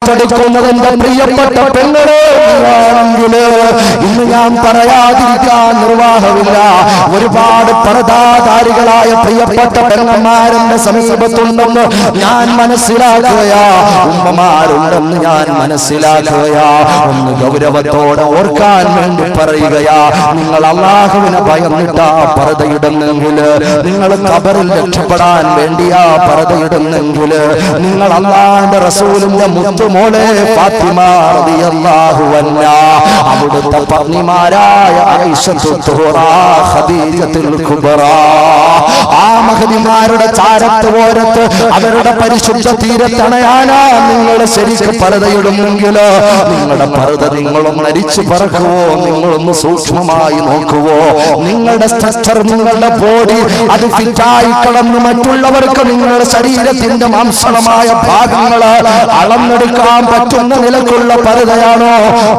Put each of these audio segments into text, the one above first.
ഏറ്റെടുക്കുന്നത് എന്റെ പ്രിയപ്പെട്ട പെങ്ങളെ ആണെങ്കില് ഇന്ന് ഞാൻ പറയാതിരിക്കാൻ നിർവാഹമില്ല. ഒരുപാട് പർദാധാരികളായ പ്രിയപ്പെട്ട പെങ്ങന്മാരെന്റെ സമീപത്തുണ്ടെന്ന് ഞാൻ മനസ്സിലാക്കുകയാ, ഉമ്മമാരുണ്ടെന്ന് ഞാൻ മനസ്സിലാക്കുകയാ. ഒന്ന് ഗൗരവത്തോടെ ഓർക്കാൻ വേണ്ടി പറയുകയാ. നിങ്ങൾ അല്ലാഹുവിനെ ഭയന്നിട്ടാ പർദയിടുന്നെങ്കില്, നിങ്ങൾ ഖബറിൽ രക്ഷപ്പെടാൻ വേണ്ടിയാ പർദയിടുന്നെങ്കില്, നിങ്ങൾ അല്ലാഹുവിന്റെ റസൂലിന്റെ മുത്തുമോളെ ഫാത്തിമ റളിയല്ലാഹു അൻഹാ, അവിടുത്തെ പത്നിമാരായ ആയിഷത്തു തുഹ്റാ, ഖദീജത്തുൽ കുബ്രാ, ആ മഹദിമാരുടെ ചാരത്ത് ഓരത്ത് അവരുടെ പരിശുദ്ധ തീരത്തണയാനാ നിങ്ങൾ ശരിക്കും പർദയിടുന്നെങ്കില്, നിങ്ങളുടെ പർദ നിങ്ങളൊന്ന് അരിച്ചു പറക്കുവോ, നിങ്ങളൊന്ന് സൂക്ഷ്മമായി നോക്കുവോ. നിങ്ങളുടെ സ്ട്രക്ചർ, നിങ്ങളുടെ ബോഡി അത് ഫിറ്റായി കിടന്ന് മറ്റുള്ളവർക്ക് നിങ്ങളുടെ ശരീരത്തിന്റെ മാംസളമായ ഭാഗങ്ങൾ അളന്നെടുക്കാൻ പറ്റുന്ന നിലക്കുള്ള പർദയാണോ?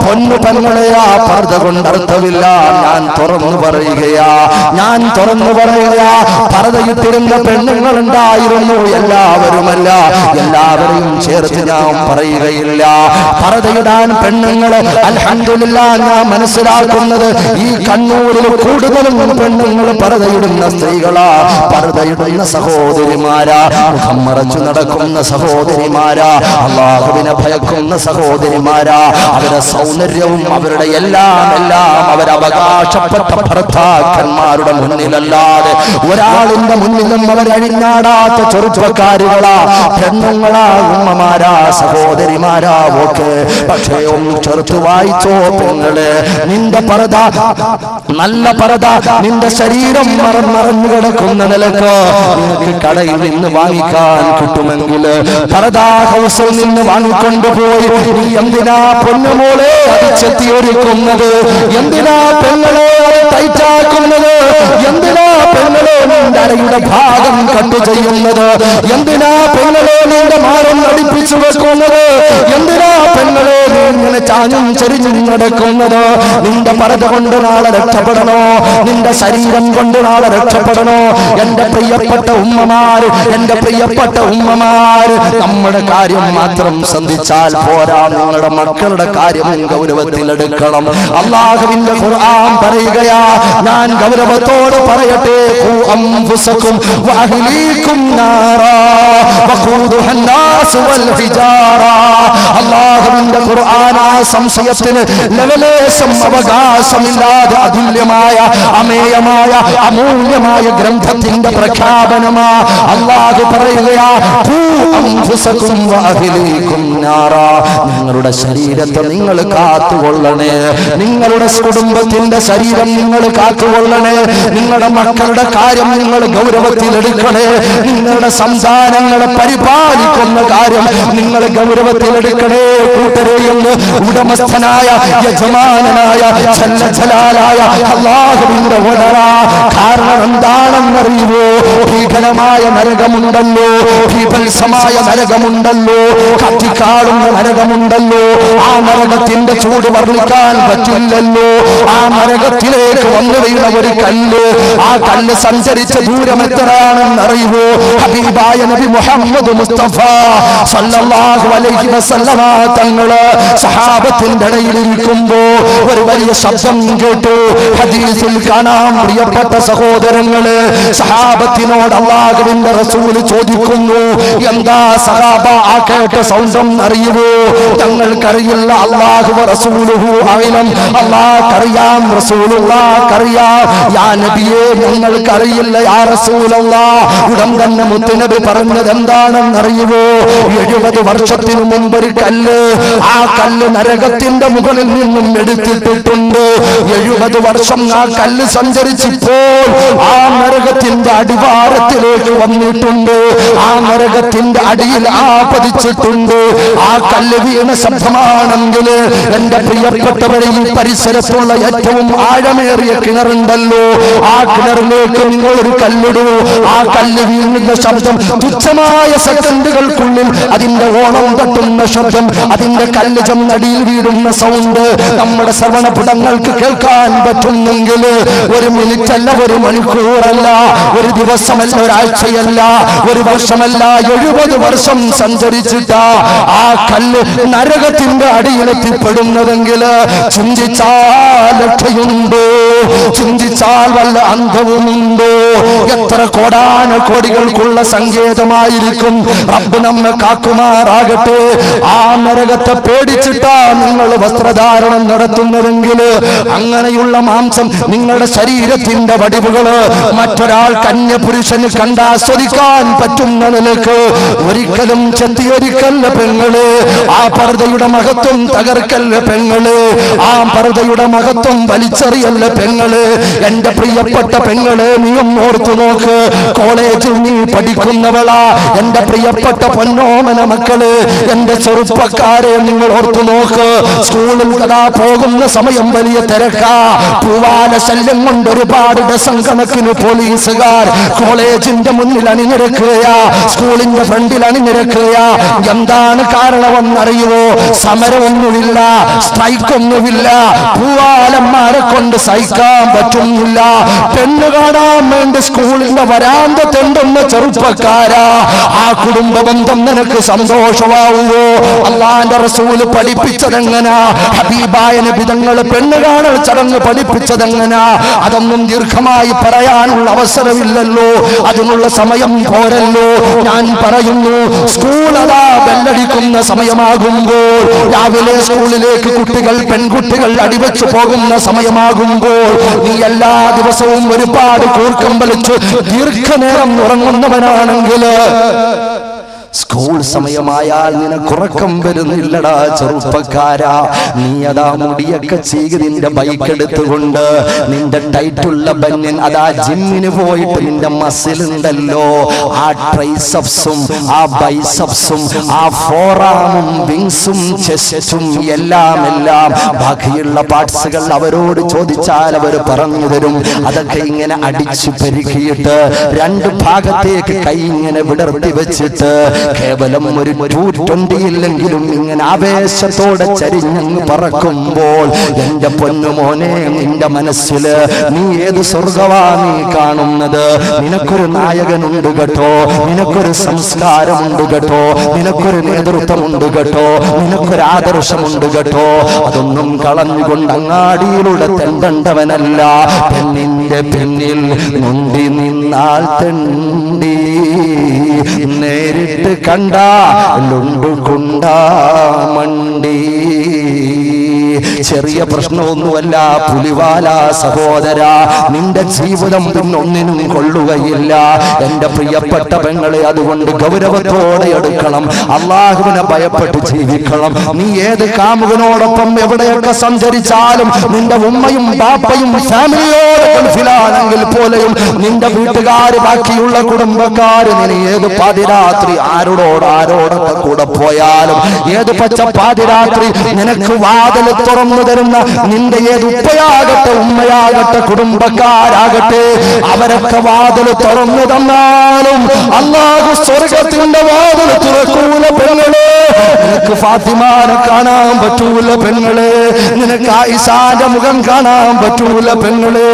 പൊന്നു പെങ്ങളെയാ, പർദ കൊണ്ട് അർത്ഥമില്ല. ഞാൻ തുറന്നു പറയുകയാ, ഞാൻ തുറന്നു പറയുകയാ. പർദയിട്ടിരുന്ന പെണ്ണുങ്ങൾ ഉണ്ടായിരുന്നു, എല്ലാവരുമല്ല, എല്ലാവരെയും ചേർത്ത് ഞാൻ പറയുകയില്ല. പർദയിടാൻ പെണ്ണുങ്ങൾ അൽഹംദുലില്ലാഹ് ഞാൻ മനസ്സിലാക്കുന്നത് ഈ കണ്ണൂരിൽ കൂടുതലും പെണ്ണുങ്ങൾ പർദയിടുന്ന സ്ത്രീകളാ, പർദയിടുന്ന സഹോദരിമാരാ, മുഖം മറച്ചു നടക്കുന്ന സഹോദരിമാരാ, അല്ലാഹുവിനെ ഭയക്കുന്ന സഹോദരിമാരാ. അവരുടെ സൗന്ദര്യവും അവരുടെ എല്ലാം അവരവകാശപ്പെട്ട ഭർത്താക്കന്മാരുടെ മുന്നിലല്ലാതെ ഒരാളിന്റെ മുന്നിലും അവരഴിഞ്ഞാടാത്ത ചെറുപ്പക്കാരികളാ, പെണ്ണുങ്ങളാ, ഉമ്മമാരാ, സഹോദരിമാരാ ഒക്കെ. പക്ഷേ ഒന്ന് ചെറുത്ത് വായിച്ചോ പെങ്ങളെ, നിന്റെ പർദ നല്ല പർദ നിന്റെ ശരീരം മറഞ്ഞു കിടക്കുന്ന നിലക്ക് നിനക്ക് കടയിൽ നിന്ന് വാങ്ങിക്കാൻ കിട്ടുമെങ്കിൽ പർദാ ഹൗസിൽ നിന്ന് വാങ്ങിക്കൊണ്ടുപോയി നീ എന്തിനാ പൊന്നുമോളെ അടിച്ചെത്തി ഒരുക്കുന്നത്? എന്തിനാ പെങ്ങളെ ടൈറ്റാക്കുന്നത്? എന്തിനാ പെങ്ങളെ നിന്റെ അരയുടെ ഭാഗം കട്ട് ചെയ്യുന്നത്? എന്തിനാ പെങ്ങളെ നിന്റെ മാനം നടിപ്പിച്ചു വെക്കുന്നത്? എന്തിനാ പെങ്ങളെ നീ ഇങ്ങനെ ചാഞ്ഞും ചെരിഞ്ഞും നടക്കുന്നത്? നിന്റെ പർദ കൊണ്ട് നാളെ രക്ഷപ്പെടണോ? നിന്റെ ശരീരം കൊണ്ട് നാളെ രക്ഷപ്പെടണോ? എന്റെ പ്രിയപ്പെട്ട ഉമ്മമാര്, എന്റെ പ്രിയപ്പെട്ട ഉമ്മമാര്, നമ്മുടെ കാര്യം മാത്രം ശ്രദ്ധിച്ചാൽ പോരാ, നിങ്ങളുടെ മക്കളുടെ കാര്യം ഗൗരവത്തിലെടുക്കണം. അല്ലാഹുവിന്റെ ഖുർആൻ പറയുകയാ, ഞാൻ ഗൗരവത്തോട് പറയട്ടെ, ഖു അൻഫുസകും വഅഹ്ലീകും നാറാ വഖൂദുഹാ അന്നാസ് വൽ ഹിജാറാ. അല്ലാഹുവിന്റെ ഖുർആൻ ആ സംശയത്തിന് ലവലേശം അവകാശമില്ലാതെ അതുല്യമായ അമേയമായ അമൂല്യമായ ഗ്രന്ഥത്തിന്റെ പ്രഖ്യാപനമാ. അല്ലാഹു പറയുകയാ, ഖു അൻഫുസകും വഅഹ്ലീകും നാറാ. നിങ്ങളുടെ ശരീരത്തെ നിങ്ങൾ കാത്തുകൊള്ളണേ, നിങ്ങളുടെ കുടുംബത്തിന്റെ ശരീരം നിങ്ങൾ കാത്തുകൊള്ളണേ, നിങ്ങളുടെ മക്കളുടെ കാര്യം നിങ്ങൾ ഗൗരവത്തിലെടുക്കണേ, നിങ്ങളുടെ സന്താനങ്ങളെ പരിപാലിക്കുന്ന കാര്യം നിങ്ങൾ ഗൗരവത്തിലെടുക്കണേ. കൂട്ടരെയെന്ന് ഉടമസ്ഥനായ യജമാനനായ ജലാലായ അല്ലാഹുവിന്റെ ഉടമ. കാരണം എന്താണെന്നറിയുമോ? ഭീകരമായ നരകമുണ്ടല്ലോ, ഭീഭത്സമായ നരകമുണ്ടല്ലോ, കത്തിക്കാളുന്ന നരകമുണ്ടല്ലോ. ആ നരകത്തിന്റെ ചൂട് വർണ്ണിക്കാൻ പറ്റില്ലല്ലോ. ആ നരകത്തിലേക്ക് വന്നു വീണ ഒരു കല്ല്, ആ കല്ല് സഞ്ചരിച്ച ദൂരം എത്രയാണെന്നറിയുമോ? ഹബീബായ നബി മുഹമ്മദ് മുസ്തഫ സല്ലല്ലാഹു അലൈഹി വസല്ലമ തങ്ങള് സഹാബത്തിന്റെ ഇടയിലിരിക്കുമ്പോ ഒരു വലിയ ശബ്ദം കേട്ടു. ഹദീസിൽ കാണാം, പ്രിയപ്പെട്ട സഹോദരങ്ങള്, സഹാബത്തിനോട് അല്ലാഹുവിന്റെ റസൂൽ ചോദിക്കുന്നു, എന്താ സഹാബ ആ കേട്ട സൗണ്ടം അറിയുമോ? തങ്ങൾക്കറിയില്ല, അല്ലാഹു റസൂലുഹു അഅലം. അല്ലാഹുക്കറിയാം, റസൂലുള്ളാഹിക്കറിയാം. യാ നബിയേ, ഞങ്ങൾക്കറിയില്ല യാ റസൂലല്ലാഹ്. ഉടൻ തന്നെ മുത്തുനബി പറഞ്ഞത് എന്താണെന്നറിയുമോ? 70 വർഷത്തിനു മുമ്പ് ഒരു കല്ല്, ആ കല്ല് നരകത്തിന്റെ മുകളിൽ നിന്നും എടുത്തിട്ടിട്ടുണ്ട്. 70 വർഷം ആ കല്ല് സഞ്ചരിച്ചപ്പോൾ ആ നരകത്തിന്റെ അടിവാരത്തിലേക്ക് വന്നിട്ടുണ്ട്. ആ നരകത്തിന്റെ അടിയിൽ പതിച്ചിട്ടുണ്ട്. ആ കല്ല് വീണ ശബ്ദമാണെങ്കിൽ എന്റെ പ്രിയപ്പെട്ടവരെ, ഈ പരിസരത്തുള്ള ഏറ്റവും ആഴമേറിയ കിണറുണ്ടല്ലോ, ആ കിണറിലേക്ക് നിങ്ങൾ ഒരു കല്ലിടൂ. ആ കല്ല് വീഴുന്ന ശബ്ദം തുച്ഛമായ സെക്കൻഡുകൾക്കുള്ളിൽ അതിന്റെ ഓണം തട്ടുന്ന ശബ്ദം, അതിന്റെ കല്ല് ചെന്നടിയിൽ വീഴുന്ന സൗണ്ട് നമ്മുടെ ശ്രവണപുടങ്ങൾക്ക് കേൾക്കാൻ പറ്റുന്നെങ്കിൽ 1 മിനിറ്റ് അല്ല, 1 മണിക്കൂറല്ല, 1 ദിവസമല്ല, ഒരാഴ്ചയല്ല, 1 വർഷമല്ല, 70 വർഷം സഞ്ചരിച്ചിട്ടാ ആ കല്ല് നരകത്തിന്റെ അടിയിലെത്തിപ്പെടുന്നതെങ്കിൽ ചിന്തിച്ചാൽ രക്ഷയുണ്ടോ? ചിന്തിച്ചാൽ വല്ല അന്തവുമുണ്ടോ? എത്ര കോടാന കോടികൾക്കുള്ള സങ്കേതമായിരിക്കും. റബ്ബ് നമ്മെ കാക്കുമാറാകട്ടെ. ആ നരകത്തെ പേടിച്ചിട്ടാ നിങ്ങൾ വസ്ത്രധാരണം നടത്തുന്നതെങ്കിൽ അങ്ങനെയുള്ള മാംസം നിങ്ങളുടെ ശരീരത്തിന്റെ വടിവുകള് മറ്റൊരാൾ കന്യപുരുഷന് കണ്ടാസ്വദിക്കാൻ പറ്റുന്ന നിലക്ക് ഒരിക്കലും ചെത്തിയൊരിക്കല്ല പെങ്ങള്. ആ പർദ്ദയുടെ മഹത്വം തകർക്കല്ല പെങ്ങള്. ആ പർദ്ദയുടെ മഹത്വം വലിച്ചെറിയല്ല പെങ്ങള്. എന്റെ പ്രിയപ്പെട്ട പെങ്ങള്, നീയും ഓർത്തു നോക്ക്. കോളേജിൽ നീ പഠിക്കുന്നവളാ. എന്റെ പ്രിയപ്പെട്ട പൊന്നോമന മക്കള്, എന്റെ ചെറുപ്പക്കാരെ നിങ്ങൾ ഓർത്തു നോക്ക്. സ്കൂളിൽ കഥാ പോകുന്ന സമയം വലിയ തിരക്കാ. പൂവാല ശല്യം കൊണ്ട് ഒരുപാട് ഡസൻ കണക്കിന് പോലീസുകാർ കോളേജിന്റെ മുന്നിൽ അണിനിരക്കുകയാ, സ്കൂളിന്റെ ഫ്രണ്ടിൽ അണിനിരക്കുകയാ. എന്താണ് കാരണമെന്നറിയുമോ? സമരമൊന്നുമില്ല, സ്ട്രൈക്കൊന്നുമില്ല. പൂവാലന്മാരെ കൊണ്ട് സഹിക്കാൻ പറ്റുന്നില്ല. പെണ്ണ് കാണാൻ വേണ്ടി സ്കൂളിന്റെ വരാന്ത തെണ്ടുന്ന ചെറുപ്പക്കാരാ. ആ കുടുംബ ബന്ധം നിനക്ക് സന്തോഷമാവുമോ? അല്ലാഹുവിന്റെ റസൂല് പഠിപ്പിച്ചതെങ്ങനാ? ഹബീബായ നബി തങ്ങൾ പെണ്ണ് കാണൽ ചടങ്ങ് പഠിപ്പിച്ചതെങ്ങനാ? അതൊന്നും ദീർഘമായി പറയാനുള്ള അവസരമില്ലല്ലോ, അതിനുള്ള സമയം പോരല്ലോ. ഞാൻ പറയുന്നു, സ്കൂൾ അതാ ബെല്ലടിക്കുന്ന സമയമാകുമ്പോൾ, രാവിലെ സ്കൂളിലേക്ക് കുട്ടികൾ പെൺകുട്ടികൾ അടിവെച്ചു പോകുന്ന സമയമാകുമ്പോൾ നീ എല്ലാ ദിവസവും ഒരുപാട് കൂർക്കം വലിച്ച് ദീർഘനേരം ഉറങ്ങുന്നവനാണെങ്കിൽ സ്കൂൾ സമയമായാൽ നിനക്കുറക്കം വരുന്നില്ലടാ ചെറുപ്പക്കാരാ. നീ അതാ മുടിയൊക്കെ ചെയ്ത് നിന്റെ ബൈക്ക് എടുത്തുകൊണ്ട് നിന്റെ ടൈറ്റുള്ള ബന്യൻ അതാ ജിമ്മിന് പോയിട്ട് നിന്റെ മസിൽ ഉണ്ടല്ലോ, ആ ട്രൈസെപ്സും ആ ബൈസെപ്സും ആ ഫോറാമും വിങ്സും ചെസ്റ്റും എല്ലാം ബാക്കിയുള്ള പാർട്സുകൾ അവരോട് ചോദിച്ചാൽ അവർ പറഞ്ഞു തരും. അതൊക്കെ ഇങ്ങനെ അടിച്ചു പെരുക്കിയിട്ട് 2 ഭാഗത്തേക്ക് കൈ ഇങ്ങനെ വിടർത്തി വെച്ചിട്ട് കേവലം ഒരു 220 ഇല്ലെങ്കിലും ഇങ്ങനെ ആവേശത്തോടെ ചരിഞ്ഞങ്ങ് പറക്കുമ്പോൾ എന്റെ പൊന്നുമോനെ, നിന്റെ മനസ്സില് നീ ഏത് സ്വർഗവാ നീ കാണുന്നത്? നിനക്കൊരു നായകനുണ്ട് കേട്ടോ, നിനക്കൊരു സംസ്കാരമുണ്ട് കേട്ടോ, നിനക്കൊരു നേതൃത്വമുണ്ട് കേട്ടോ, നിനക്കൊരു ആദർശമുണ്ട് കേട്ടോ. അതൊന്നും കളഞ്ഞുകൊണ്ട് അങ്ങാടിയിലൂടെ തെണ്ടവനല്ല. പെണ്ണിന്റെ പിന്നിൽ നൊണ്ടി നിന്നാൽ തെണ്ടി, നേരിട്ട് കണ്ടുകൊണ്ടാ മണ്ടി. ചെറിയ പ്രശ്നമൊന്നുമല്ല പുലിവാല സഹോദര, നിന്റെ ജീവിതം പിന്നൊന്നിനും കൊള്ളുകയില്ല. എന്റെ പ്രിയപ്പെട്ട പെങ്ങളെ, അതുകൊണ്ട് ഗൗരവത്തോടെ എടുക്കണം, അള്ളാഹുവിനെ ഭയപ്പെട്ട് ജീവിക്കണം. നീ ഏത് കാമുകനോടൊപ്പം എവിടെയൊക്കെ സഞ്ചരിച്ചാലും നിന്റെ ഉമ്മയും ബാപ്പയും ഫാമിലിയോട് ഗൾഫിലാണെങ്കിൽ പോലെയും നിന്റെ വീട്ടുകാർ ബാക്കിയുള്ള കുടുംബക്കാര് നീ ഏത് പാതിരാത്രി ആരോടൊക്കെ കൂടെ പോയാലും, ഏത് പച്ച പാതിരാത്രി നിനക്ക് വാതിൽ തുറന്നു തരുന്ന നിന്റെ ഏത് ഉപ്പയാകട്ടെ ഉമ്മയാകട്ടെ കുടുംബക്കാരാകട്ടെ അവരൊക്കെ വാതിൽ തുറന്നു തന്നാലും അല്ലാഹു സ്വർഗത്തിന്റെ വാതിൽ തുറക്കൂല പെങ്ങളെ. നിനക്ക് ഫാത്തിമാനെ കാണാൻ പറ്റൂല പെങ്ങളെ, നിനക്ക് ആയിഷാന്റെ മുഖം കാണാൻ പറ്റൂല പെങ്ങളെ.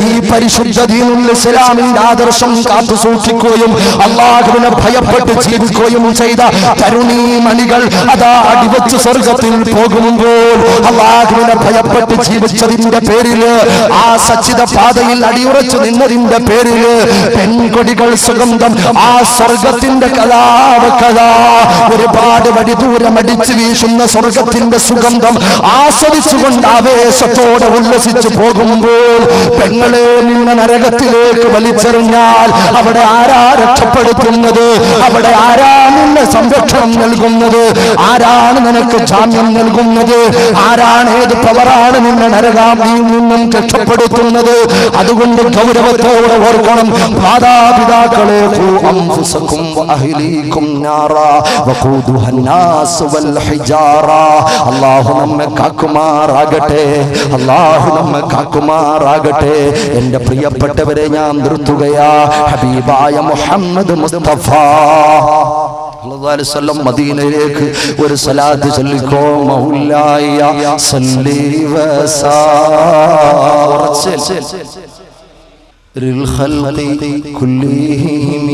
ഈ പരിശുദ്ധ ദീനുൽ ഇസ്ലാമിന്റെ ആദർശം കാത്തു സൂക്ഷിക്കുകയും അല്ലാഹുവിനെ ഭയപ്പെട്ട് ജീവിക്കുകയും ചെയ്ത തരുണീമണികൾ അതാ അടിവെച്ച് സ്വർഗത്തിൽ പോകുമ്പോൾ അല്ലാഹുവിനെ ഭയപ്പെട്ട് ജീവിച്ചതിന്റെ പേരില്, ആ സച്ചിത പാതയിൽ അടിയുറച്ചു നിന്നതിന്റെ പേരില് പെൺകൊടികൾ സുഗന്ധം ആ സ്വർഗത്തിന്റെ കഥ ഒരുപാട് വടി ദൂരം അടിച്ചു വീശുന്ന സ്വർഗത്തിന്റെ സുഗന്ധം ആസ്വദിച്ചുകൊണ്ട് ആവേശത്തോടെ ഉല്ലസിച്ചു പോകുമ്പോൾ പെങ്ങളെ നിന്നെ നരകത്തിലേക്ക് വലിച്ചെറിഞ്ഞാൽ അവിടെ ആരാ രക്ഷപ്പെടുത്തുന്നത്? അവിടെ ആരാ നിന്നെ സംരക്ഷണം നൽകുന്നത്? ആരാണ് നിനക്ക് ജാമ്യം നൽകുന്നത്? ആരാണ്, ഏത് പവറാണ് നിന്നെ നരകാഗ്നിയിൽ നിന്നും രക്ഷപ്പെടുത്തുന്നത്? അതുകൊണ്ട് ഗൗരവത്തോടെ ഓർക്കണം, മാതാപിതാക്കളെ അല്ലാഹു നമ്മെ കാക്കുമാറാകട്ടെ, അല്ലാഹു നമ്മെ കാക്കുമാറാകട്ടെ. എന്റെ പ്രിയപ്പെട്ടവരെ, ഞാൻ നിർത്തുകയാ. ഹബീബായ മുഹമ്മദ് മുസ്തഫ സല്ലല്ലാഹു അലൈഹി വസല്ലം മദീനയിലേക്ക് ഒരു സ്വലാത്ത് ചൊല്ലിക്കോ. മൗലായ സല്ലി വസല്ലിൽ ഖൽഖി കുല്ലിഹിം.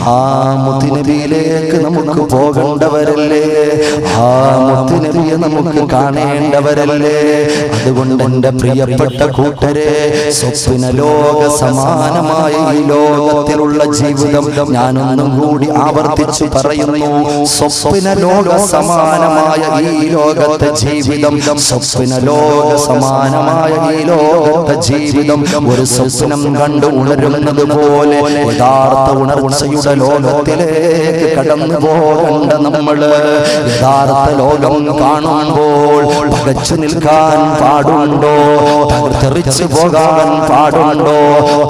ആ മുത്തുനബിയിലേക്ക് നമുക്ക് പോകേണ്ടവരല്ലേ, ആ മുത്തുനബിയെ നമുക്ക് കാണേണ്ടവരല്ലേ. അതുകൊണ്ട് എൻ്റെ പ്രിയപ്പെട്ട കൂട്ടരെ, സ്വപ്ന ലോക സമാനമായ ഈ ലോകത്തിലുള്ള ജീവിതം ഞാനൊന്നും കൂടി ആവർത്തിച്ചു പറയുന്നു. സ്വപ്ന ലോക സമാനമായ ഈ ലോകത്തെ ജീവിതം, സ്വപ്ന ലോക സമാനമായ ഈ ലോകത്തെ ജീവിതം ഒരു സ്വപ്നം കണ്ട് ഉണരുന്നത് പോലെ യഥാർത്ഥ ഉണർച്ചയുടെ ലോകത്തിലേക്ക് കടന്നു പോകേണ്ട നമ്മള് യഥാർത്ഥ ലോകം കാണുമ്പോൾ പകച്ചു നിൽക്കാൻ പാടുണ്ടോ, തെറിച്ചു പോകാൻ പാടുണ്ടോ,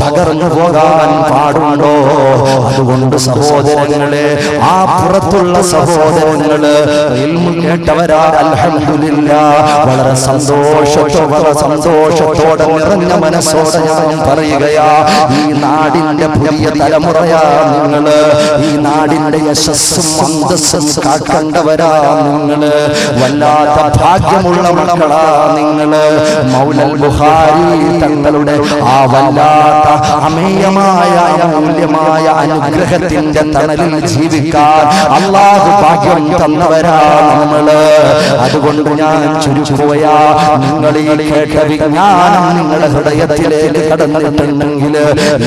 തകർന്നു പോകാൻ പാടുണ്ടോ? അതുകൊണ്ട് സഹോദരങ്ങളെ, ആ പുറത്തുള്ള സഹോദരങ്ങള് ഇൽമു കേട്ടവരാ അൽഹംദുലില്ലാഹ്, വളരെ സന്തോഷത്തോടെ നിറഞ്ഞ മനസ്സോടെ ഞാൻ പറയുകയാ, ഈ നാടിന്റെ പുതിയ തലമുറയാ നിങ്ങള്, ഈ നാടിന്റെ യശസ്സും അന്തസ്സും കാക്കേണ്ടവരാ നിങ്ങള്, വല്ലാത്ത ഭാഗ്യമുള്ള മക്കളാ നിങ്ങള്. മൗലൽ ബുഖാരി തങ്ങളുടെ ആ വല്ലാത്ത അമേയമായ അമൂല്യമായ അനുഗ്രഹത്തിന്റെ തണലിൽ ജീവിക്കാൻ അല്ലാഹു ഭാഗ്യം തന്നവരാ നമ്മള്. അതുകൊണ്ട് ഞാൻ ചുരുക്കുകയാ, നിങ്ങൾ ഈ കേട്ട വിജ്ഞാനം നിങ്ങളുടെ ഹൃദയത്തിലേക്ക് കടന്നിട്ടുണ്ടെങ്കിൽ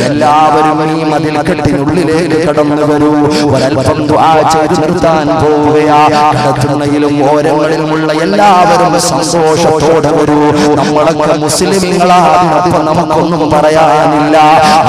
എല്ലാവരും ഈ മതിൽക്കെട്ടിനുള്ളിലേക്ക് കടന്നു വരൂ. ഒരൽപ്പം ദുആ ചെയ്ത് നിർത്താൻ പോവുകയാ. കടത്തുന്നയിലും ഓരങ്ങളിലുമുള്ള എല്ലാവരും സന്തോഷത്തോടെ വരൂ. നമ്മളൊക്കെ മുസ്ലിമീങ്ങളാണ്, നമുക്കൊന്നും പറയാനില്ല.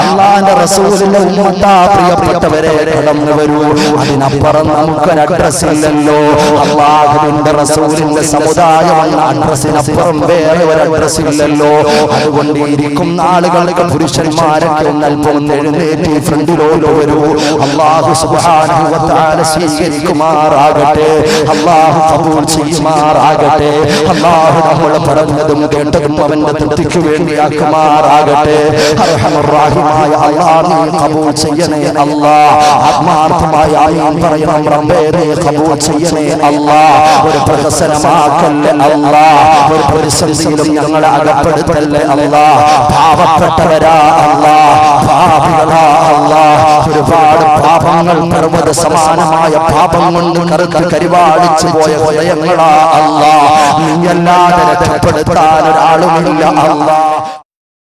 അല്ലാഹുവിന്റെ റസൂലിന്റെ ഉമ്മത്താ പ്രിയപ്പെട്ടവരെ, കടന്നു വരൂ. അതിനപ്പുറം നമുക്കൊരു അഡ്രസ് ഇല്ലല്ലോ. അല്ലാഹുവിന്റെ റസൂലിന്റെ സമുദായം എന്ന അഡ്രസ്സിനപ്പുറം വേറെ ഒരു അഡ്രസ് ഇല്ലല്ലോ. അതുകൊണ്ട് ഇരിക്കുന്ന ആളുകൾക്ക് പുരുഷന്മാരൊക്കെ ഒന്നൽപ്പം എഴുന്നേറ്റ് ഫ്രണ്ടിലോട്ട് വരൂ. അല്ലാഹു സുബ്ഹാനഹു വ തആല സ്വീകരിക്കുമാറാകട്ടെ, അല്ലാഹു ഖബൂൽ ചെയ്യുമാറാകട്ടെ. അല്ലാഹു നമ്മൾ പറഞ്ഞതും കേട്ടതും അവന്റെ തൃപ്തിക്ക് വേണ്ടിയാക്കുമാറാകട്ടെ. അർഹമർ റഹീമായ അല്ലാഹ്, നീ ഖബൂൽ ചെയ്യണേ അല്ലാഹ്. ആത്മാർത്ഥമായ ആമീൻ പറയണം റബ്ബേ, നീ ഖബൂൽ ചെയ്യണേ അല്ലാഹ്. ഒരു പ്രഹസനമാക്കല്ലേ അല്ലാഹ്, ഒരു പരിസന്ധിയിലും ഞങ്ങളെ അകപ്പെടുത്തല്ലേ അല്ലാഹ്. പാവപ്പെട്ടവരാ അല്ലാഹ്, പാപികളാ അല്ലാഹ്, ഒരുപാട് പാപങ്ങൾ പർവ്വത സമാനമായ പാപം കൊണ്ട് കറുത്ത് കരിവാടിച്ചു പോയ ഹൃദയങ്ങളാ അല്ലാഹ്. നീയല്ലാതെ രക്ഷപ്പെടുത്താൻ ഒരാളുമില്ല അല്ലാഹ്.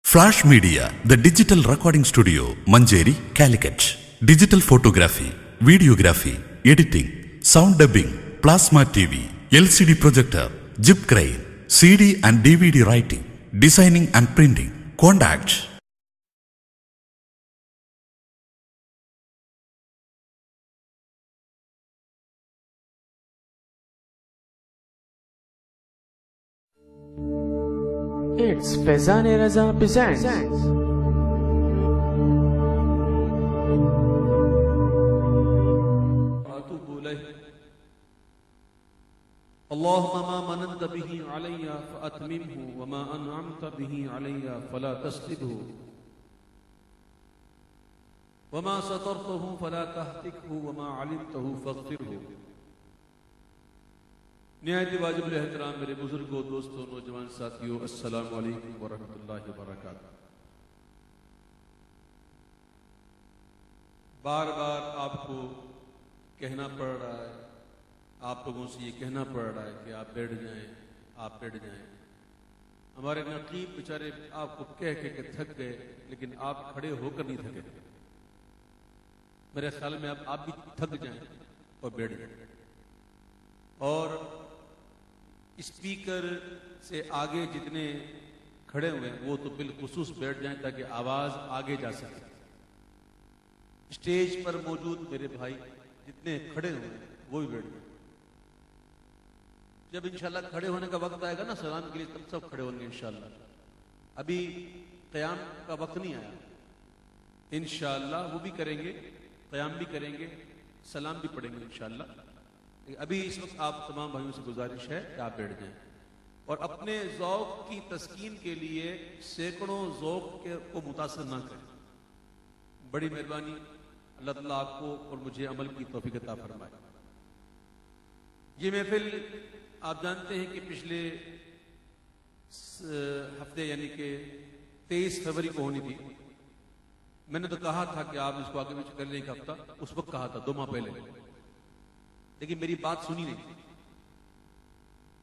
Flash media, the digital recording studio, Manjeri, Calicut. Digital photography, videography, editing, sound dubbing, plasma TV, LCD projector, jib crane, CD and DVD writing, designing and printing. Contact It's Faizan-e Raza presents اللهم ما مننت به علي فأتممه وما أنعمت به علي فلا تسلبه وما سترته فلا تهتكه وما علمته فاغفره. نہایت واجب الاحترام میرے بزرگوں، دوستوں، نوجوان ساتھیوں، السلام علیکم ورحمۃ اللہ وبرکاتہ. بار بار آپ کو کہنا پڑ رہا ہے، آپ لوگوں سے یہ کہنا پڑ رہا ہے کہ آپ بیٹھ جائیں، آپ بیٹھ جائیں. ہمارے نقیب بیچارے آپ کو کہہ کے تھک گئے، لیکن آپ کھڑے ہو کر نہیں تھکے. میرے خیال میں آپ بھی تھک جائیں اور بیٹھ جائیں. اور اسپیکر سے آگے جتنے کھڑے ہوئے ہیں وہ تو بالخصوص بیٹھ جائیں تاکہ آواز آگے جا سکے. اسٹیج پر موجود میرے بھائی جتنے کھڑے ہوئے ہیں وہ بھی بیٹھ جائیں. جب انشاءاللہ کھڑے ہونے کا وقت آئے گا نا سلام کے لیے، تب سب کھڑے ہوں گے انشاءاللہ. ابھی قیام کا وقت نہیں آیا، انشاءاللہ وہ بھی کریں گے، قیام بھی کریں گے، سلام بھی پڑھیں گے انشاءاللہ. ابھی اس وقت آپ تمام بھائیوں سے گزارش ہے کہ آپ بیٹھ جائیں اور اپنے ذوق کی تسکین کے لیے سینکڑوں ذوق کو متاثر نہ کریں. بڑی مہربانی اللہ تعالیٰ آپ کو اور مجھے عمل کی توفیق عطا فرمائے۔ یہ محفل آپ جانتے ہیں کہ پچھلے ہفتے یعنی کہ 23 فروری کو ہونی تھی۔ میں نے تو کہا تھا کہ آپ اس کو آگے پیچھے کر لیں ایک ہفتہ، اس وقت کہا تھا 2 ماہ پہلے، لیکن میری بات سنی نہیں۔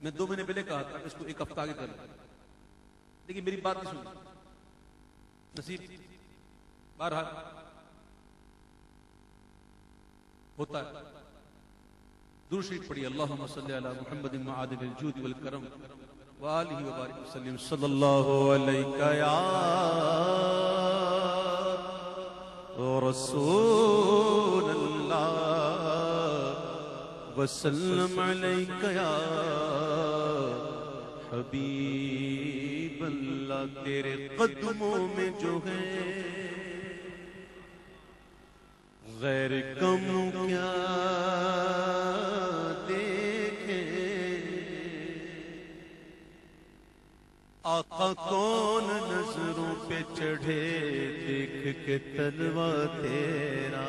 میں 2 مہینے پہلے کہا تھا کہ اس کو ایک ہفتہ آگے کر لیں، لیکن میری بات نہیں سنی۔ نصیب بہرحال ہوتا ہے۔ درود شریف پڑھی، اللہم صلی علی محمد معادن الجود والکرم وآلہ وبارک وسلم، صلی اللہ علیہ یا رسول اللہ وسلم علیہ یا حبیب اللہ۔ تیرے قدموں میں جو ہے غیر کم کیا دیکھے، آقا کون نظروں پہ چڑھے دیکھ کے تلوہ تیرا،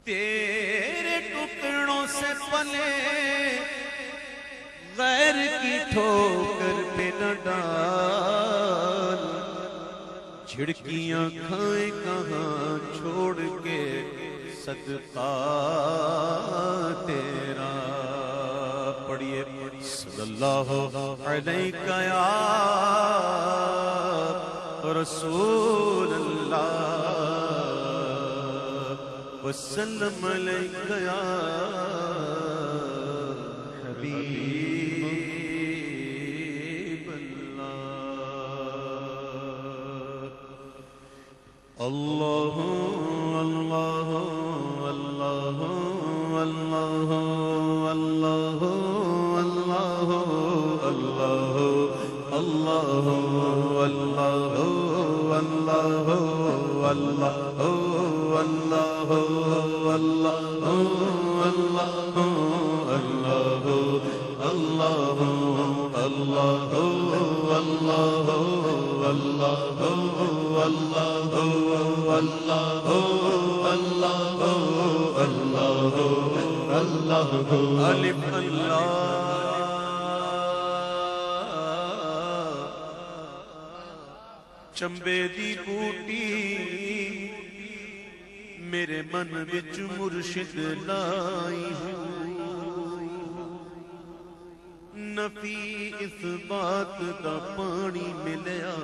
تیرے ٹکڑوں سے پلے غیر کی ٹھوکر پہ نہ ڈال، جھڑکیاں کھائیں کہاں چھوڑ کے صدقہ تیرا۔ پڑھیے صلی اللہ علیہ یا رسول اللہ وسلم علیہ یا حبیب اللہ۔ اللہ اللہ اللہ اللہ اللہ اللہ اللہ اللہ اللہ اللہ اللہ الف اللہ چمبے دی بوٹی میرے من وچ مرشد لائی ہوں، نفی اس بات دا پانی ملیا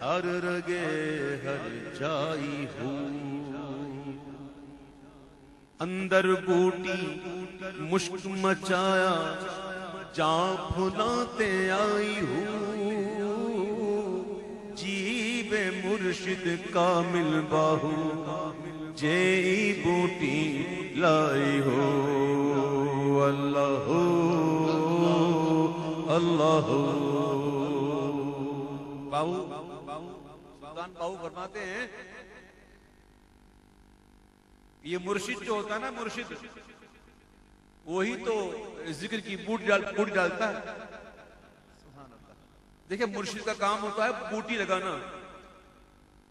ہر رگے ہر جائی ہوں، اندر بوٹی مشک مچایا جان پھلاتے آئی ہوں، جیب مرشد کامل باہو جے بوٹی لائی ہو۔ اللہ اللہ باہو سلطان باہو فرماتے ہیں یہ مرشد جو ہوتا ہے نا، مرشد وہی تو ذکر کی بوٹی ڈالتا ہے۔ دیکھیں مرشد کا کام ہوتا ہے بوٹی لگانا،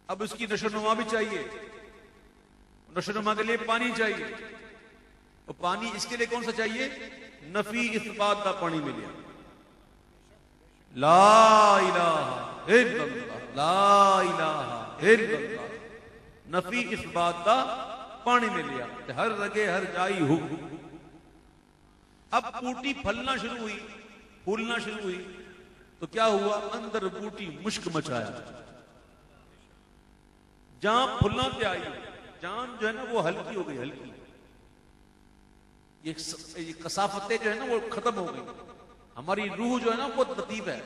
اب اس کی نشو نما بھی چاہیے، نشو نما کے لیے پانی چاہیے، اور پانی اس کے لیے کون سا چاہیے؟ نفی اثبات کا پانی ملیا، لا الہ الا اللہ لا الہ الا اللہ، نفی اثبات کا پانی ملیا ہر رگے ہر جائی ہو۔ اب بوٹی پھلنا شروع ہوئی، پھولنا شروع ہوئی، تو کیا ہوا؟ اندر بوٹی مشک مچایا، جان پھلنا پہ آئی، جان جو ہے نا وہ ہلکی ہو گئی، ہلکی، یہ کثافتیں جو ہے نا وہ ختم ہو گئی۔ ہماری روح جو ہے نا وہ لطیف ہے،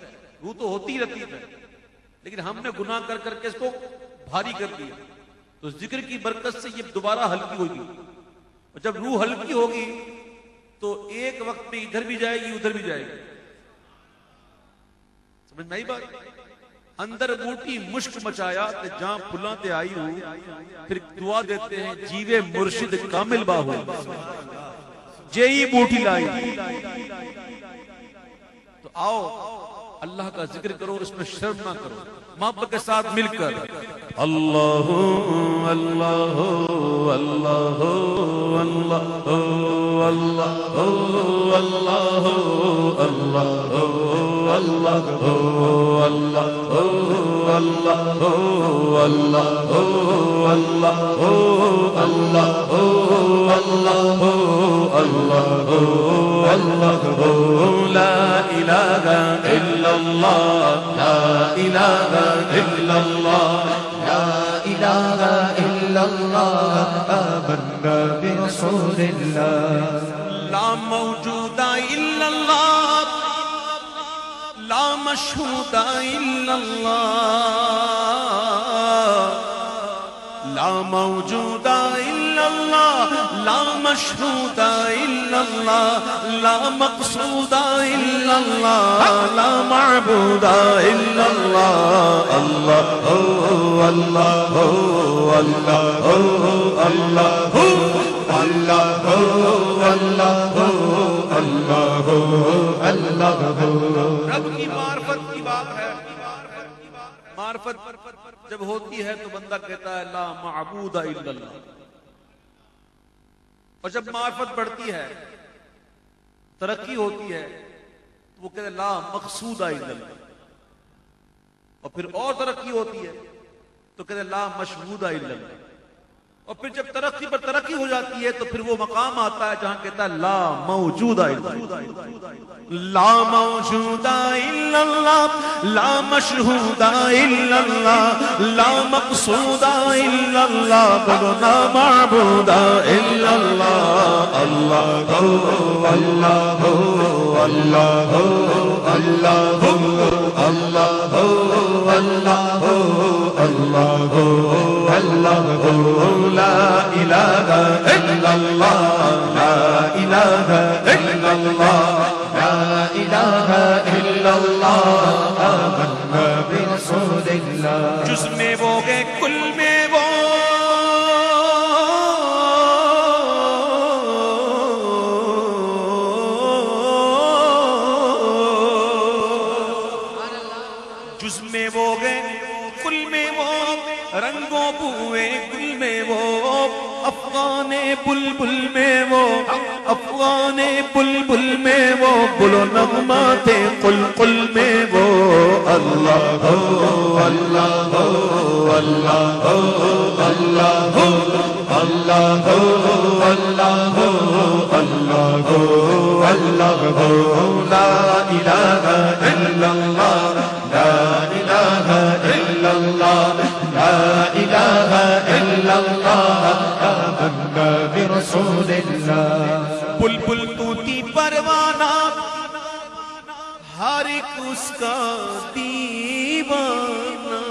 روح تو ہوتی لطیف ہے، لیکن ہم نے گناہ کر کر کے اس کو بھاری کر دیا، تو ذکر کی برکت سے یہ دوبارہ ہلکی ہوگی، اور جب روح ہلکی ہوگی تو ایک وقت میں ادھر بھی جائے گی ادھر بھی جائے گی۔ سمجھ میں آئی بات؟ اندر بوٹی مشک مچایا تے جہاں پھلاں تے آئی ہو، پھر دعا دیتے ہیں جیوے مرشد کامل باہو جیئی بوٹی لائی۔ تو آؤ اللہ کا ذکر کرو، اس میں شرم نہ کرو، محبت کے ساتھ مل کر اللہ اللہ اللہ اللہ اللہ اللہ اللہ لا الہ الا اللہ لا الہ الا اللہ لا الہ الا اللہ آمنا برسول اللہ لا موجود الا اللہ لا مشہود الا اللہ لا موجود الا اللہ لا مشہود الا اللہ لا مقصود الا اللہ لا معبود الا اللہ اللہ اللہ اللہ اللہ اللہ اللہ اللہ رب کی معرفت کی بات ہے معرفت جب ہوتی ہے تو بندہ کہتا ہے لا معبود الا اللہ اور جب معرفت بڑھتی ہے ترقی ہوتی ہے تو وہ کہتا ہے لا مقصود الا اللہ اور پھر اور ترقی ہوتی ہے تو کہتے ہیں لا مشہود الا اللہ اور پھر جب ترقی پر ترقی ہو جاتی ہے تو پھر وہ مقام آتا ہے جہاں کہتا ہے لا موجود الا اللہ لا موجود الا اللہ لا مشہود الا اللہ لا مقصود الا اللہ بولو لا معبود الا اللہ اللہ اللہ اللہ اللہ اللہ اللہ اللہ لا الہ الا اللہ لا الہ الا اللہ لا الہ الا اللہ آمنا برسول اللہ جس میں وہ گئے کل میں وہ جس میں وہ گئے کل میں وہ رنگوں بوئے گل میں وہ افغان بلبل میں وہ افغان بلبل میں وہ بلو نغمات قلقل میں وہ اللہ اللہ اللہ اللہ اللہ اللہ اللہ اللہ لا الہ الا اللہ لا الہ الا اللہ لا الہ الا اللہ آمنا برسول اللہ بلبل طوطی پروانہ ہر ایک اس کا دیوانہ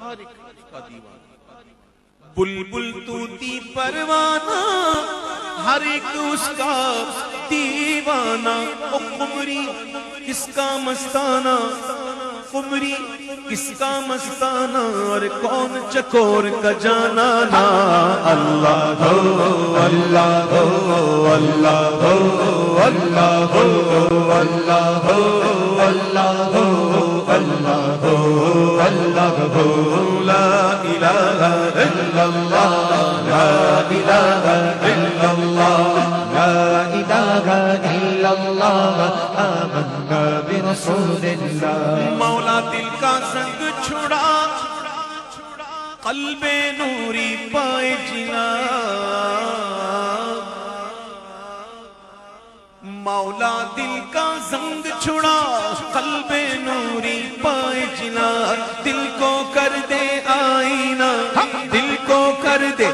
ہر ایک اس کا دیوانہ بلبل طوطی پروانہ ہر ایک اس کا دیوانہ او قمری کس کا مستانہ قمری کس کا مستانہ اور کون چکور کا جانانا اللہ اللہ اللہ اللہ اللہ اللہ اللہ اللہ لا الہ الا اللہ لا الہ الا اللہ لا الہ الا اللہ آمنا برسول اللہ مولا دل کا زنگ چھڑا قلب نوری پائے جلا مولا دل کا زنگ چھڑا قلب نوری پائے جلا دل کو کر دے آئینہ دل کو کر دے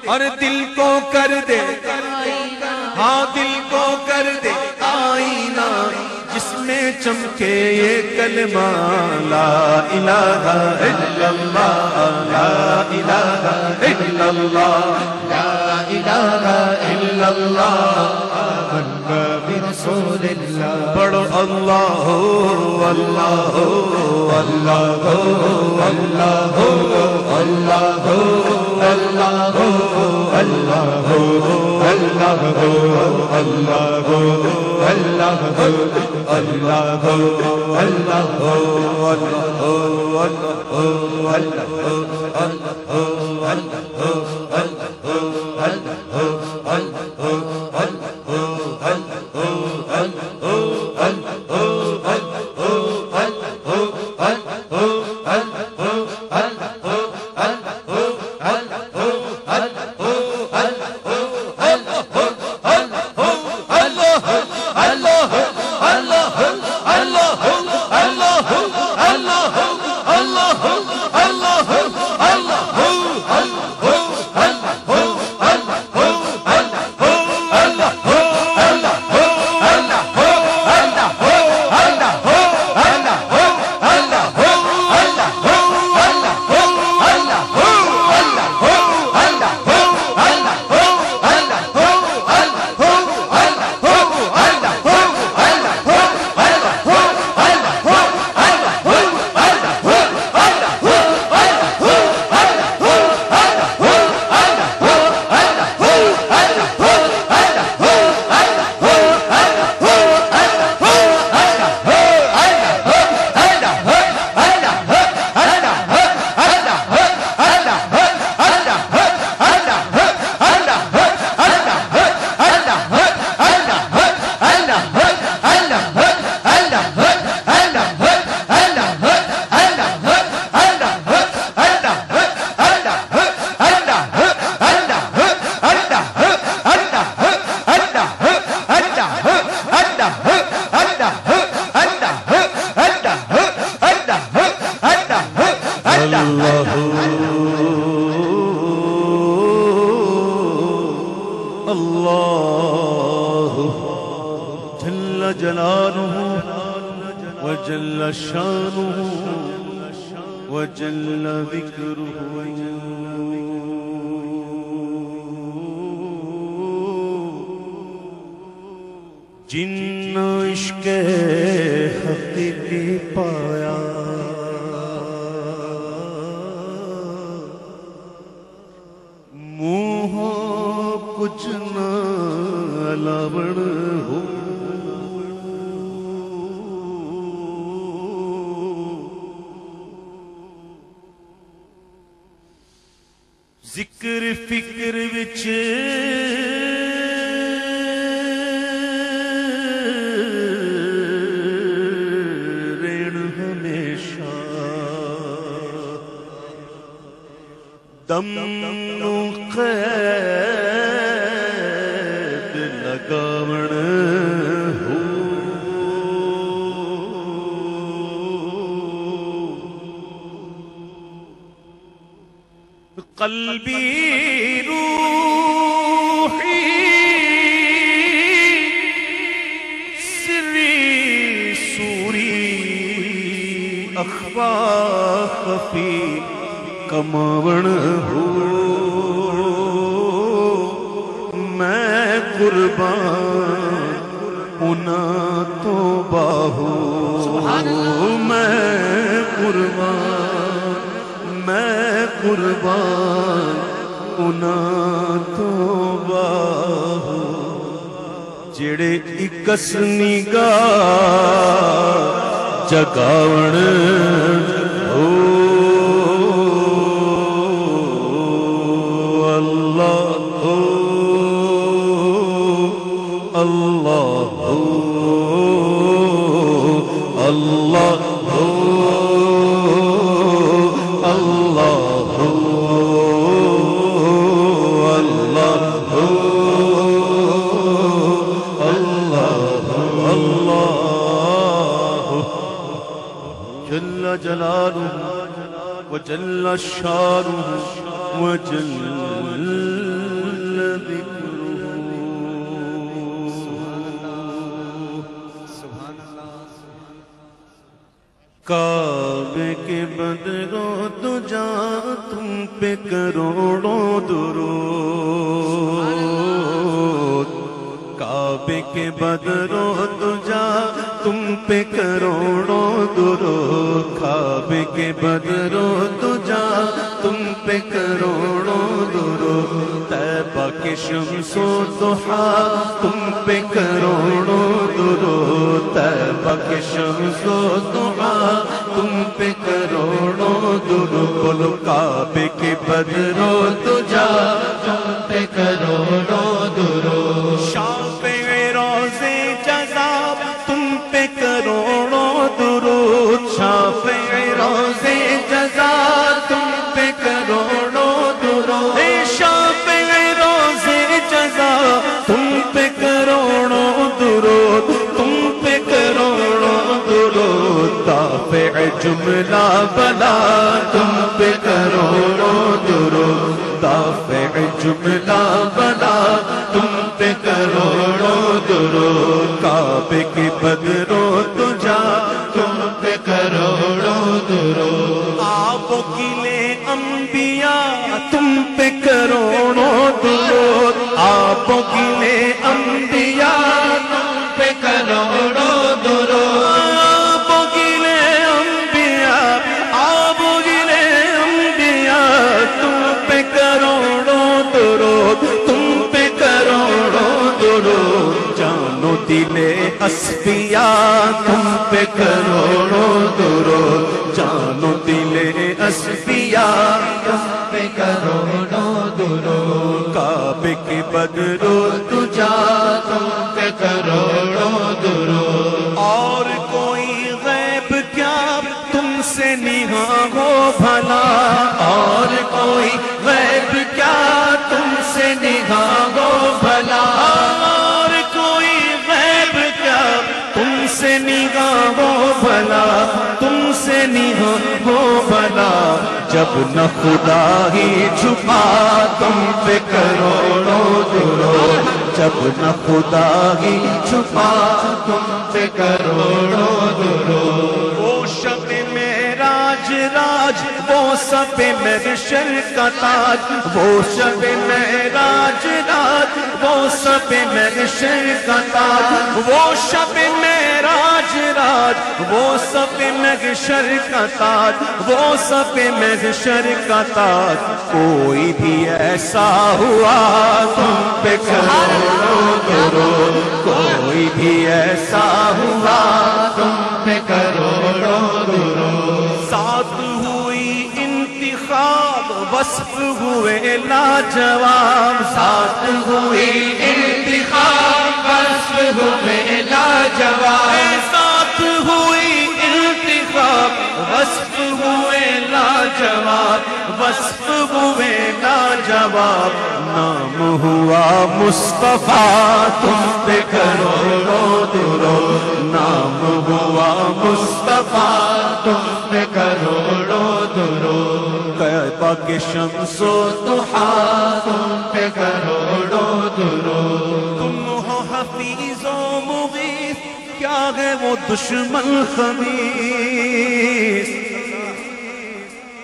اور دل کو کر دے ہاں دل کو کر دے آئینہ جس میں چمکے یہ کلمہ لا الہ الا اللہ لا الہ الا اللہ لا الہ الا اللہ آمنا برسول اللہ پڑھو اللہ اللہ اللہ اللہ اللہ اللہ اللہ قلبی روحی سری سوری اخفا خفی کماون ہو میں قربان انا تو باہو میں قربان انا تو باہو جڑے اکس نگاہ جگاون ہو وجل شانه وجل ذكره کعبے کے بدرو دجا تم پہ کروڑوں درود کعبے کے بدرو دجا تم پہ کروڑوں درود کعبے کے بدرو دجا تم پہ کروڑوں درود طیبہ کے شمس و ضحا تم پہ کروڑوں درود طیبہ کے شمس و ضحا تم پہ کروڑوں درود بولو کعبے کے بدر و دجا تم پہ کروڑوں درود شافع روز جزا تم پہ کروڑوں درود شافع روز جزا تم پہ کروڑوں درود شافع روز جزا تم پہ کروڑوں درود تم پہ کروڑوں درود دافع جملہ بلا تم پہ کروڑوں درود دافع جملہ بلا تم پہ کروڑوں درود کعبے کے بدر و دجا تم پہ کروڑوں درود آب و گلے انبیاء تم پہ کروڑوں درود آب و گلے انبیاء تم پہ کروڑوں درود آب و گلے انبیاء آب و گلے انبیاء تم پہ کروڑوں درود تم پہ کروڑوں درود جانو دلے اصفیاء تم پہ کروڑوں درود جانو دلے اصفیاء تم پہ کروڑوں درود کعبے کے بدر و دجا تم پہ کروڑوں درود اور کوئی غیب کیا تم سے نہاں ہو بھلا اور کوئی غیب کیا تم سے نہاں ہو بھلا اور کوئی غیب کیا تم سے نگاہ ہو بھلا تم سے نگاہ ہو بھلا جب نہ خدا ہی چھپا تم پہ کروڑوں درود جب نہ خدا ہی چھپا تم پہ کروڑوں درود وہ شب معراج راج وہ سب محشر کا تاج وہ شب معراج راج وہ سب محشر کا تاج وہ شب معراج راج وہ سب محشر کا تاج وہ سب محشر کا تاج کوئی بھی ایسا ہوا تم پہ کروڑوں درود کوئی بھی ایسا ہوا تم پہ کروڑوں درود ساتھ ہوئی انتخاب وصف ہوئے لاجواب ساتھ ہوئی انتخاب وصف ہوئے لاجواب ساتھ ہوئی انتخاب وصف ہوئے لاجواب وصف ہوئے لاجواب نام ہوا مصطفیٰ تم پہ کروڑوں درود نام ہوا مصطفیٰ تم پہ کروڑوں درود کعبہ کے شمس و ضحا تم پہ کروڑوں درود تم ہو حفیظ و مغیث کیا ہے وہ دشمن خبیث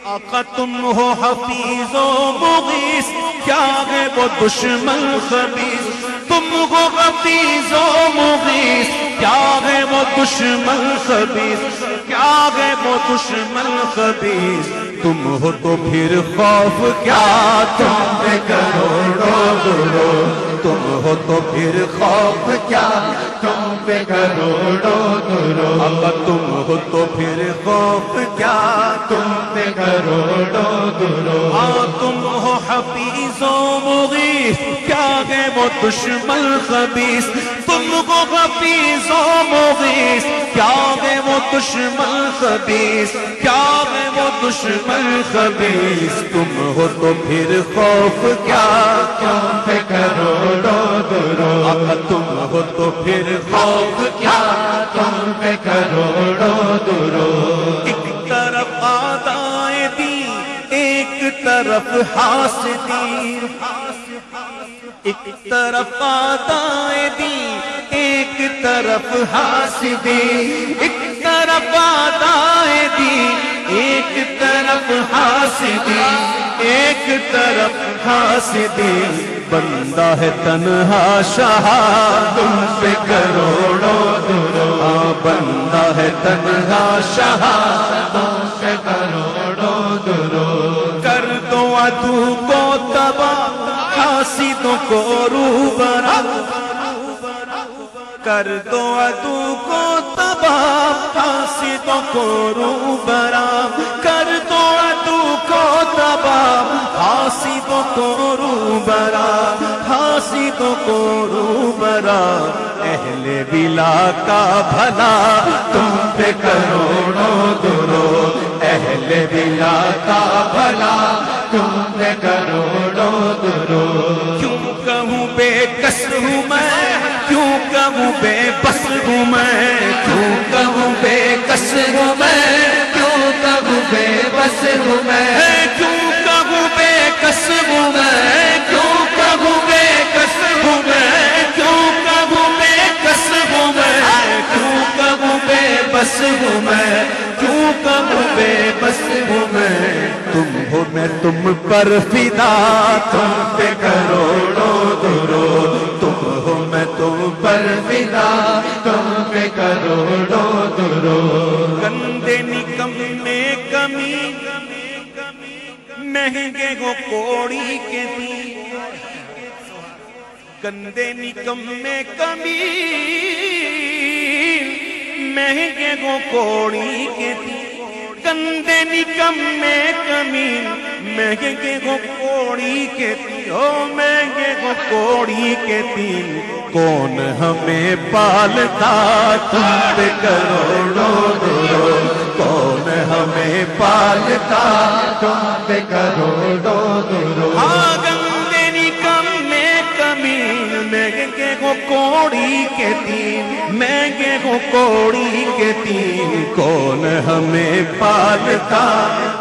آقا تم ہو حفیظ و مغیث کیا ہے وہ دشمن خبیث تم ہو حفیظ و مغیث کیا ہے وہ دشمن خبیث کیا ہے وہ دشمن خبیث تم ہو تو پھر خوف کیا تم پہ کروڑوں درود تم ہو تو پھر خوف کیا تم پہ کروڑوں درود آقا تم ہو تو پھر خوف کیا تم پہ کروڑوں درود تم ہو حفیظ و مغیث کیا ہے وہ دشمن خبیث تم ہو حفیظ و مغیث کیا ہے وہ دشمن خبیث کیا ہے وہ دشمن خبیث تم ہو تو پھر خوف کیا تم پہ کروڑوں درود آقا تم ہو تو پھر خوف کیا تم پہ کروڑوں درود ایک طرف آدائے دین ایک طرف حاسدی ایک طرف آدائے دین ایک طرف حاسدی ایک طرف آدائے دین ایک طرف حاسدی ایک طرف حاسدی بندہ ہے تنہا شاہ تم پہ کروڑوں درود بندہ ہے تنہا شاہ تم پہ کروڑوں درود کر دو عدو کو تباہ حاسدوں کو روبرا کر دو عدو کو تباہ، حاسدوں کو روبرا کر دو عدو کو تباہ، حاسدوں کو روبرا حاسدوں کو روبرا، اہل بلا کا بھلا تم پہ کروڑوں درود، اہل بلا کا بھلا تم پہ کروڑوں درود۔ کیوں کہوں بے کس ہوں میں، کیوں کہوں بے بس ہوں میں، کیوں کہوں بے کس ہوں میں، کیوں کہوں بے بس ہوں میں، کیوں کہوں بے کس ہوں میں، کیوں کہوں بے کس ہوں میں، کیوں کہوں بے کس ہوں میں، کیوں کہوں بے بس ہوں میں، کیوں کہوں بے بس ہوں میں، تم ہو میں تم پر فدا، تم پہ کروڑوں درود، تم ہو میں تم پر فدا، تم پہ کروڑوں درود۔ گندے نکمے کمی مہنگے کو کوڑی کے دی، گندے نکمے کمی مہنگے کو کوڑی کے دی، گندے نکمے کمی مہنگے کو کوڑی کے دی، او مہنگے کو کوڑی کے دی، کون ہمیں پالتا تم پہ کروڑوں درود، کون ہمیں پالتا تم پہ کروڑوں درود۔ ہاں گندے نکمے کمی مہنگے کو کوڑی کے تین، مہنگے کو کوڑی کے تین، کون ہمیں پالتا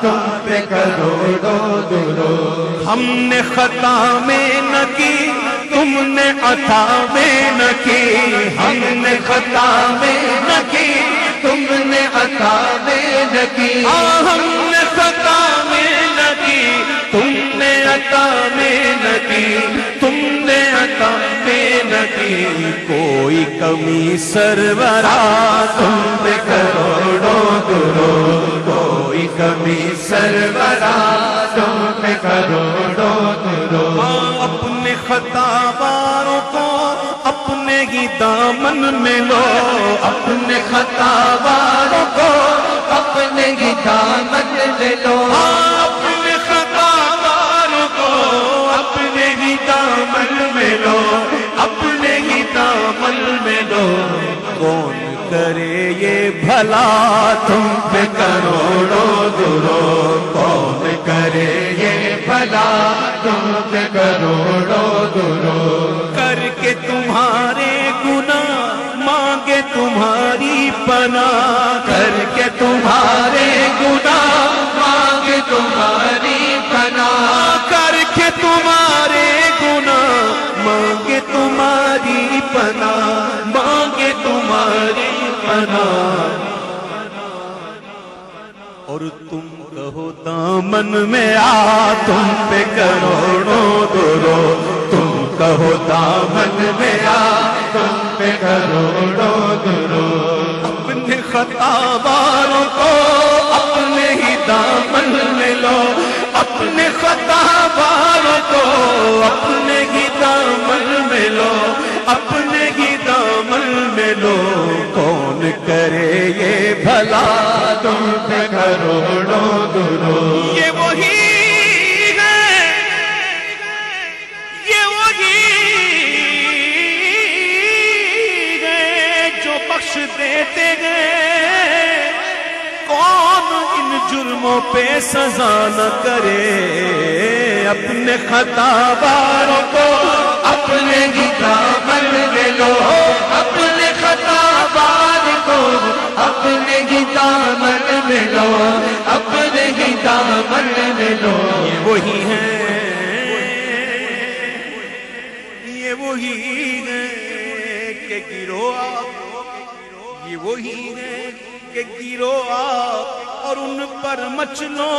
تم پہ کروڑوں درود۔ ہم نے خطا میں نہ کی تم نے عطا میں نہ کی، ہم نے خطا میں نہ کی تم نے عطا میں نہ کی، ہم نے خطا میں نہ کی تم نے عطا میں نہ کی، تم نے عطا میں نہ کی، کوئی کمی سرورا تم پہ کروڑوں درود، کوئی کمی سرورا تم پہ کروڑوں درود۔ اپنے خطا واروں کو اپنے ہی دامن میں لو، اپنے خطا واروں کو اپنے ہی دامن میں لو، اپنے خطا واروں کو اپنے ہی دامن میں لو، اپنے ہی دامن میں لو، کون کرے یہ بھلا تم پہ کروڑوں درود، کون کرے یہ بھلا تم پہ کروڑوں درود۔ کر کے تمہارے گناہ مانگے تمہاری پناہ، کر کے تمہارے گناہ مانگے تمہاری پناہ، کر کے تمہارے گناہ مانگے تمہاری پناہ، مانگے تمہاری پناہ، اور تم کہو دامن میں آ تم پہ کروڑوں درود، تم کہو دامن میں آ تم پہ کروڑوں درود۔ اپنے خطا واروں کو اپنے ہی دامن میں لو، اپنے خطا واروں کو اپنے ہی دامن میں لو، اپنے ہی دامن میں لو، کون کرے یہ بھلا تم پہ کروڑوں درود۔ یہ وہی ہے، یہ وہی ہے جو بخش دیتے گئے، کون ان جرموں پہ سزا نہ کرے، اپنے خطا واروں کو اپنے ہی دامن میں لو، اپنے خطا وار کو اپنے ہی دامن میں لو، اپنے ہی دامن میں لو۔ یہ وہی ہے، یہ وہی ہے کہ گرو آپ، یہ وہی ہے کہ گرو آپ اور ان پر مچلو،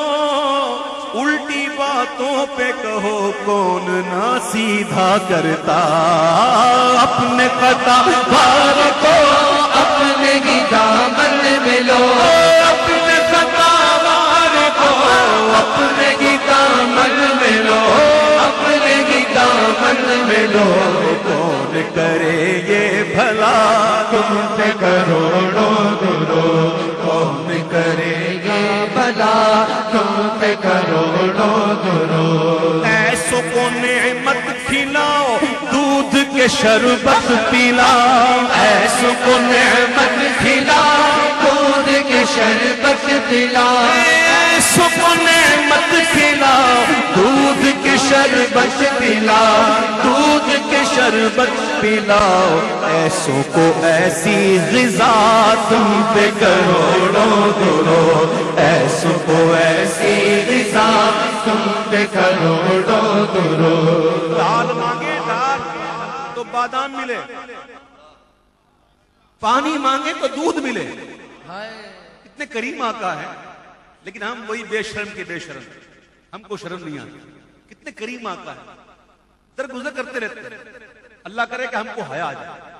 الٹی باتوں پہ کہو کون نہ سیدھا کرتا، اپنے خطا وار کو اپنے ہی دامن میں لو، اپنے خطا وار کو اپنے ہی دامن میں لو، اپنے ہی دامن ملو کون کرے یہ بھلا تم پہ کروڑوں درود کون کرے یہ بھلا تم پہ کروڑوں درود ایسو کو نعمت کھلاؤ دودھ کے شربت پلاؤ ایسو کو نعمت کھلاؤ دودھ کے شربت پلاؤ ایسو کو نعمت کھلاؤ دودھ کے شربت پلاؤ دودھ کے شربت پلاؤ ایسو کو ایسی غذا تم پہ کروڑوں درود ایسو کو ایسی غذا تم پہ کروڑوں درود دال مانگے دال تو بادام ملے پانی مانگے تو دودھ ملے اتنے کریم آقا ہے لیکن ہم وہی بے شرم کے بے شرم ہم کو شرم نہیں آتی کتنے کریم آقا ہے درگزر کرتے رہتے ہیں اللہ کرے کہ ہم کو حیا آ جائے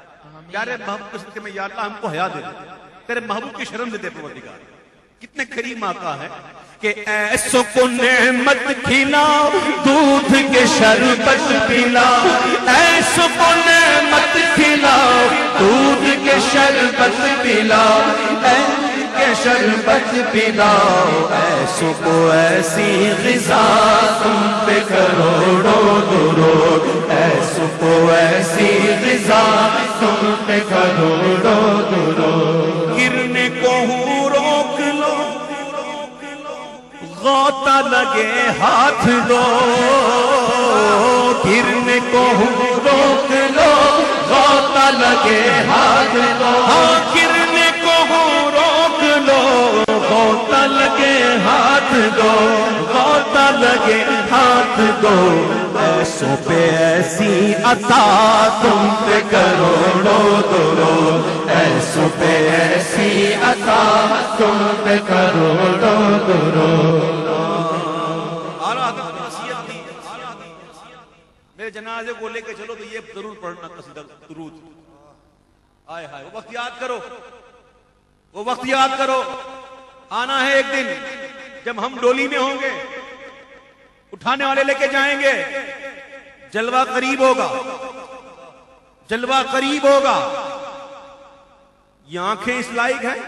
پیارے محبوب کے صدقے میں یا اللہ ہم کو حیا دے دے تیرے محبوب کی شرم دے دے پروردگار کتنے کریم آقا ہے کہ ایسو کو نعمت کھلاؤ دودھ کے شربت پلاؤ ایسو کو نعمت کھلاؤ دودھ کے شربت پلاؤ کے شربت پلاؤ ایسو کو ایسی غذا تم پہ کروڑوں درود ایسو کو ایسی غذا تم پہ کروڑوں درود گرنے کو ہوں روک لو غوطہ لگے ہاتھ دو گرنے کو ہوں روک لو غوطہ لگے ہاتھ دو گرنے کو ہوں روک لو غوطہ لگے ہاتھ دو غوطہ لگے ہاتھ دو ایسوں پہ ایسی عطا تم پہ کروڑوں درود ایسوں پہ ایسی عطا تم پہ کروڑوں درود میرے جنازے کو لے کے چلو تو یہ ضرور پڑھنا قصیدہ درود آئے ہائے وہ وقت یاد کرو وہ وقت یاد کرو آنا ہے ایک دن جب ہم ڈولی میں ہوں گے اٹھانے والے لے کے جائیں گے جلوہ قریب ہوگا جلوہ قریب ہوگا یہ آنکھیں اس لائق ہیں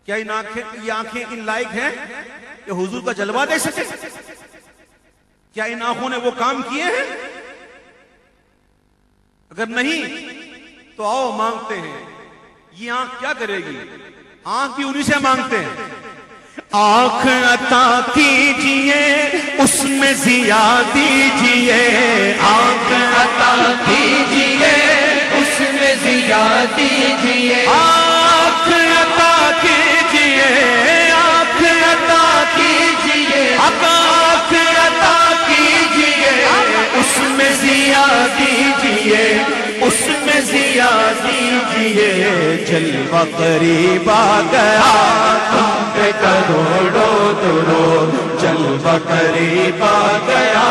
کیا یہ آنکھیں ان لائق ہیں کہ حضور کا جلوہ دے سکے کیا ان آنکھوں نے وہ کام کیے ہیں اگر نہیں تو آؤ مانگتے ہیں یہ آنکھ کیا کرے گی آنکھ بھی انہی سے مانگتے ہیں آنکھ عطا کیجئے اس میں ضیا دیجئے آنکھ عطا کیجئے اس میں ضیا دیجئے آنکھ عطا کیجئے آنکھ عطا کیجئے آنکھ عطا کیجئے اس میں ضیا دیجئے اس میں ضیا دیجئے جلوہ قریب آ گیا تم پہ کروڑوں درود جلوہ قریب آ گیا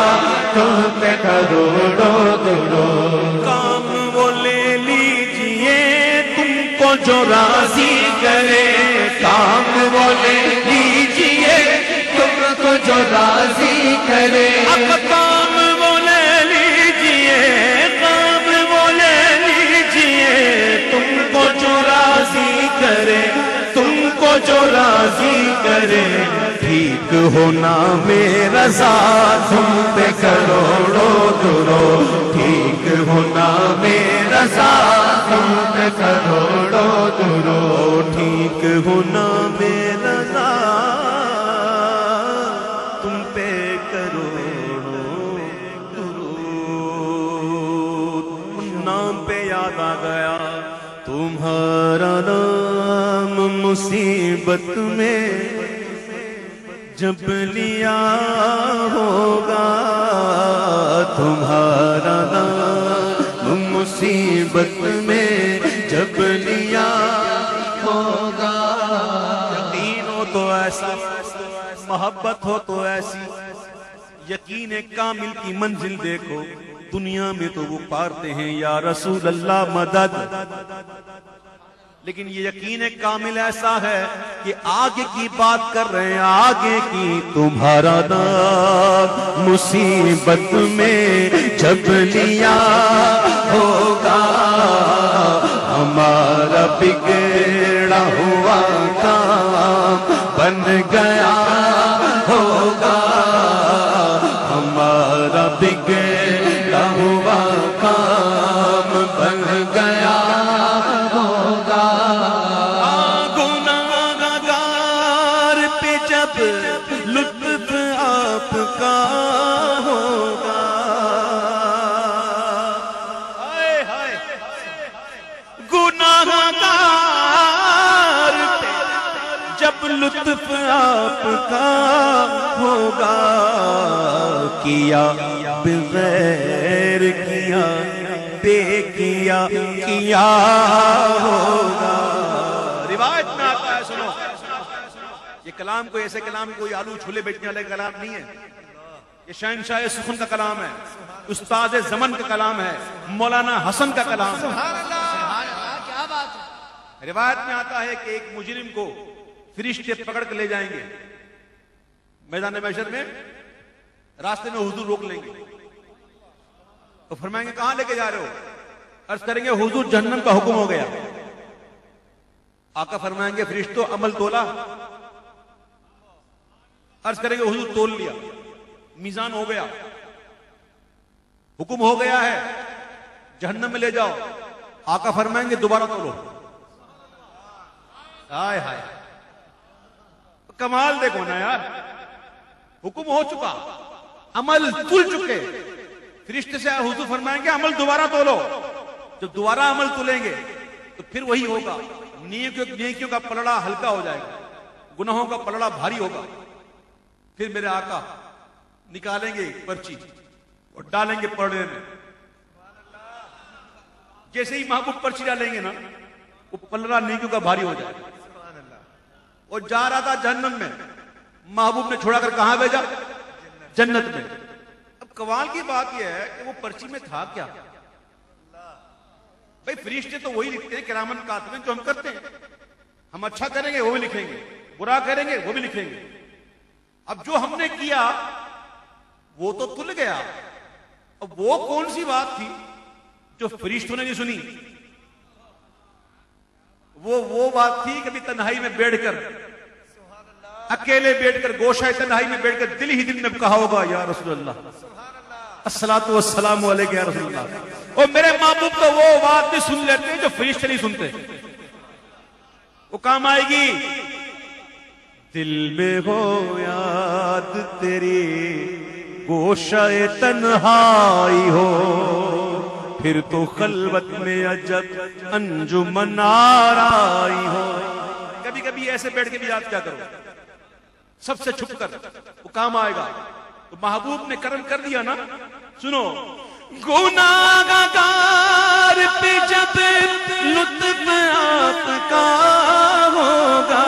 تم پہ کروڑوں درود کام وہ لے لیجئے تم کو جو راضی کرے کام وہ لے لیجئے تم کو جو راضی کرے کام وہ لے لیجئے کام وہ لے لیجئے تم کو جو راضی کرے تم کو جو راضی کرے ٹھیک ہونا میرا ذات تم پہ کروڑوں درود ٹھیک ہونا میرا ذات تم پہ کروڑوں درود ٹھیک ہونا میرا ذات تم پہ کروڑوں درود نام پہ یاد آ گیا تمہارا نام مصیبت میں جب لیا ہوگا تمہارا نام مصیبت میں جب لیا ہوگا یقین ہو تو ایسا محبت ہو تو ایسی یقین کامل کی منزل دیکھو دنیا میں تو وہ پارتے ہیں یا رسول اللہ مدد لیکن یہ یقین کامل ایسا ہے کہ آگے کی بات کر رہے ہیں، آگے کی تمہارا نام مصیبت میں جب لیا ہوگا، ہمارا بگڑا ہوا کام بن گیا ہوگا، ہمارا بگڑا ہوا کام بن گیا ہوگا۔ گناہ گار پہ جب لطف آپ کا ہوگا، گناہ گار پہ جب لطف آپ کا ہوگا، کیا بغیر کیا بے کیا کیا ہوگا۔ روایت میں آتا ہے، سنو یہ کلام کوئی ایسے کلام کوئی آلو چھولے بیچنے والے کلام نہیں ہے، یہ شہنشاہ سخن کا کلام ہے، استاد زمن کا کلام ہے، مولانا حسن کا کلام ہے۔ روایت میں آتا ہے کہ ایک مجرم کو فرشتے پکڑ کے لے جائیں گے میدان محشر میں، راستے میں حضور روک لیں گے تو فرمائیں گے کہاں لے کے جا رہے ہو؟ عرض کریں گے حضور جہنم کا حکم ہو گیا۔ آقا فرمائیں گے فرشتوں عمل تولا؟ عرض کریں گے حضور تول لیا، میزان ہو گیا، حکم ہو گیا ہے جہنم میں لے جاؤ۔ آقا فرمائیں گے دوبارہ تولو۔ ہائے ہائے، کمال دیکھو نا یار، حکم ہو چکا، عمل تل چکے، فرشتے سے حضور فرمائیں گے عمل دوبارہ تولو۔ جب دوبارہ عمل تولیں گے تو پھر وہی ہوگا، نیکیوں کا پلڑا ہلکا ہو جائے گا، گناہوں کا پلڑا بھاری ہوگا۔ پھر میرے آقا نکالیں گے پرچی اور ڈالیں گے پلڑے میں، جیسے ہی محبوب پرچی ڈالیں گے نا وہ پلڑا نیکیوں کا بھاری ہو جائے گا۔ اور جا رہا تھا جہنم میں، محبوب نے چھوڑا کر کہاں بھیجا؟ جنت میں۔ اب کمال کی بات یہ ہے کہ وہ پرچی میں تھا کیا؟ بھئی فرشتے تو وہی لکھتے ہیں کرامن کاتبین جو ہم کرتے ہیں، ہم اچھا کریں گے وہ بھی لکھیں گے، برا کریں گے وہ بھی لکھیں گے۔ اب جو ہم نے کیا وہ تو تل گیا، اب وہ کون سی بات تھی جو فرشتوں نے نہیں سنی؟ وہ بات تھی کبھی تنہائی میں بیٹھ کر، اکیلے بیٹھ کر، گوشہ تنہائی میں بیٹھ کر دل ہی دل میں کہا ہوگا یا رسول اللہ الصلاۃ والسلام علیک یا رسول اللہ۔ اور میرے محبوب تو وہ بات بھی سن لیتے ہیں جو فرشتے نہیں سنتے، وہ کام آئے گی۔ دل میں ہو یاد تیری گوشہ تنہائی ہو، پھر تو خلوت میں عجب انجمن آرائی ہو۔ کبھی کبھی ایسے بیٹھ کے بھی یاد کیا کرو، سب سے چھپ کر، وہ کام آئے گا۔ تو محبوب نے کرم کر دیا نا، سنو، گناہ گار پہ جب لطف آپ کا ہوگا،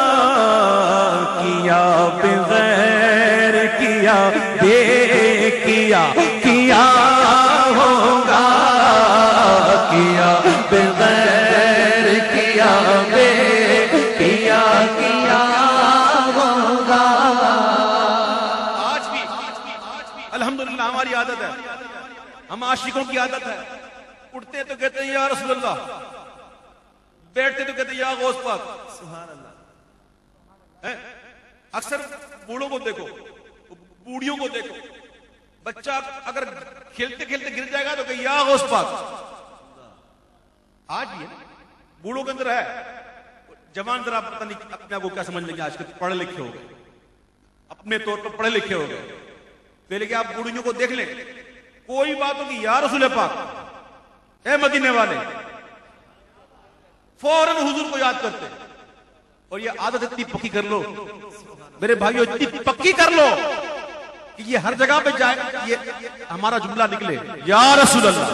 کیا بغیر کیا بے کیا کیا ہوگا، کیا بغیر کیا بے کیا کیا ہوگا۔ آج بھی الحمدللہ ہماری عادت ہے، ہم عاشقوں کی عادت ہے، اٹھتے تو کہتے ہیں یا رسول اللہ، بیٹھتے تو کہتے ہیں یا غوث پاک۔ سبحان اللہ۔ اکثر بوڑھوں کو دیکھو، بوڑھیوں کو دیکھو، بچہ اگر کھیلتے کھیلتے گر جائے گا تو کہ یا غوث پاک۔ آج بھی بوڑھوں کے اندر ہے، جوان ذرا پتہ نہیں اپنے آپ کو کیا سمجھ لیں گے، آج کل پڑھے لکھے ہو گئے، اپنے طور پر پڑھے لکھے ہو گئے۔ پہلے کہ آپ بوڑھیوں کو دیکھ لیں، کوئی بات ہوگی یا رسول پاک، اے مدینے والے، فوراً حضور کو یاد کرتے۔ اور یہ عادت اتنی پکی کر لو میرے بھائیو، اتنی پکی کر لو کہ یہ ہر جگہ پہ جائے، یہ ہمارا جملہ نکلے یا رسول اللہ۔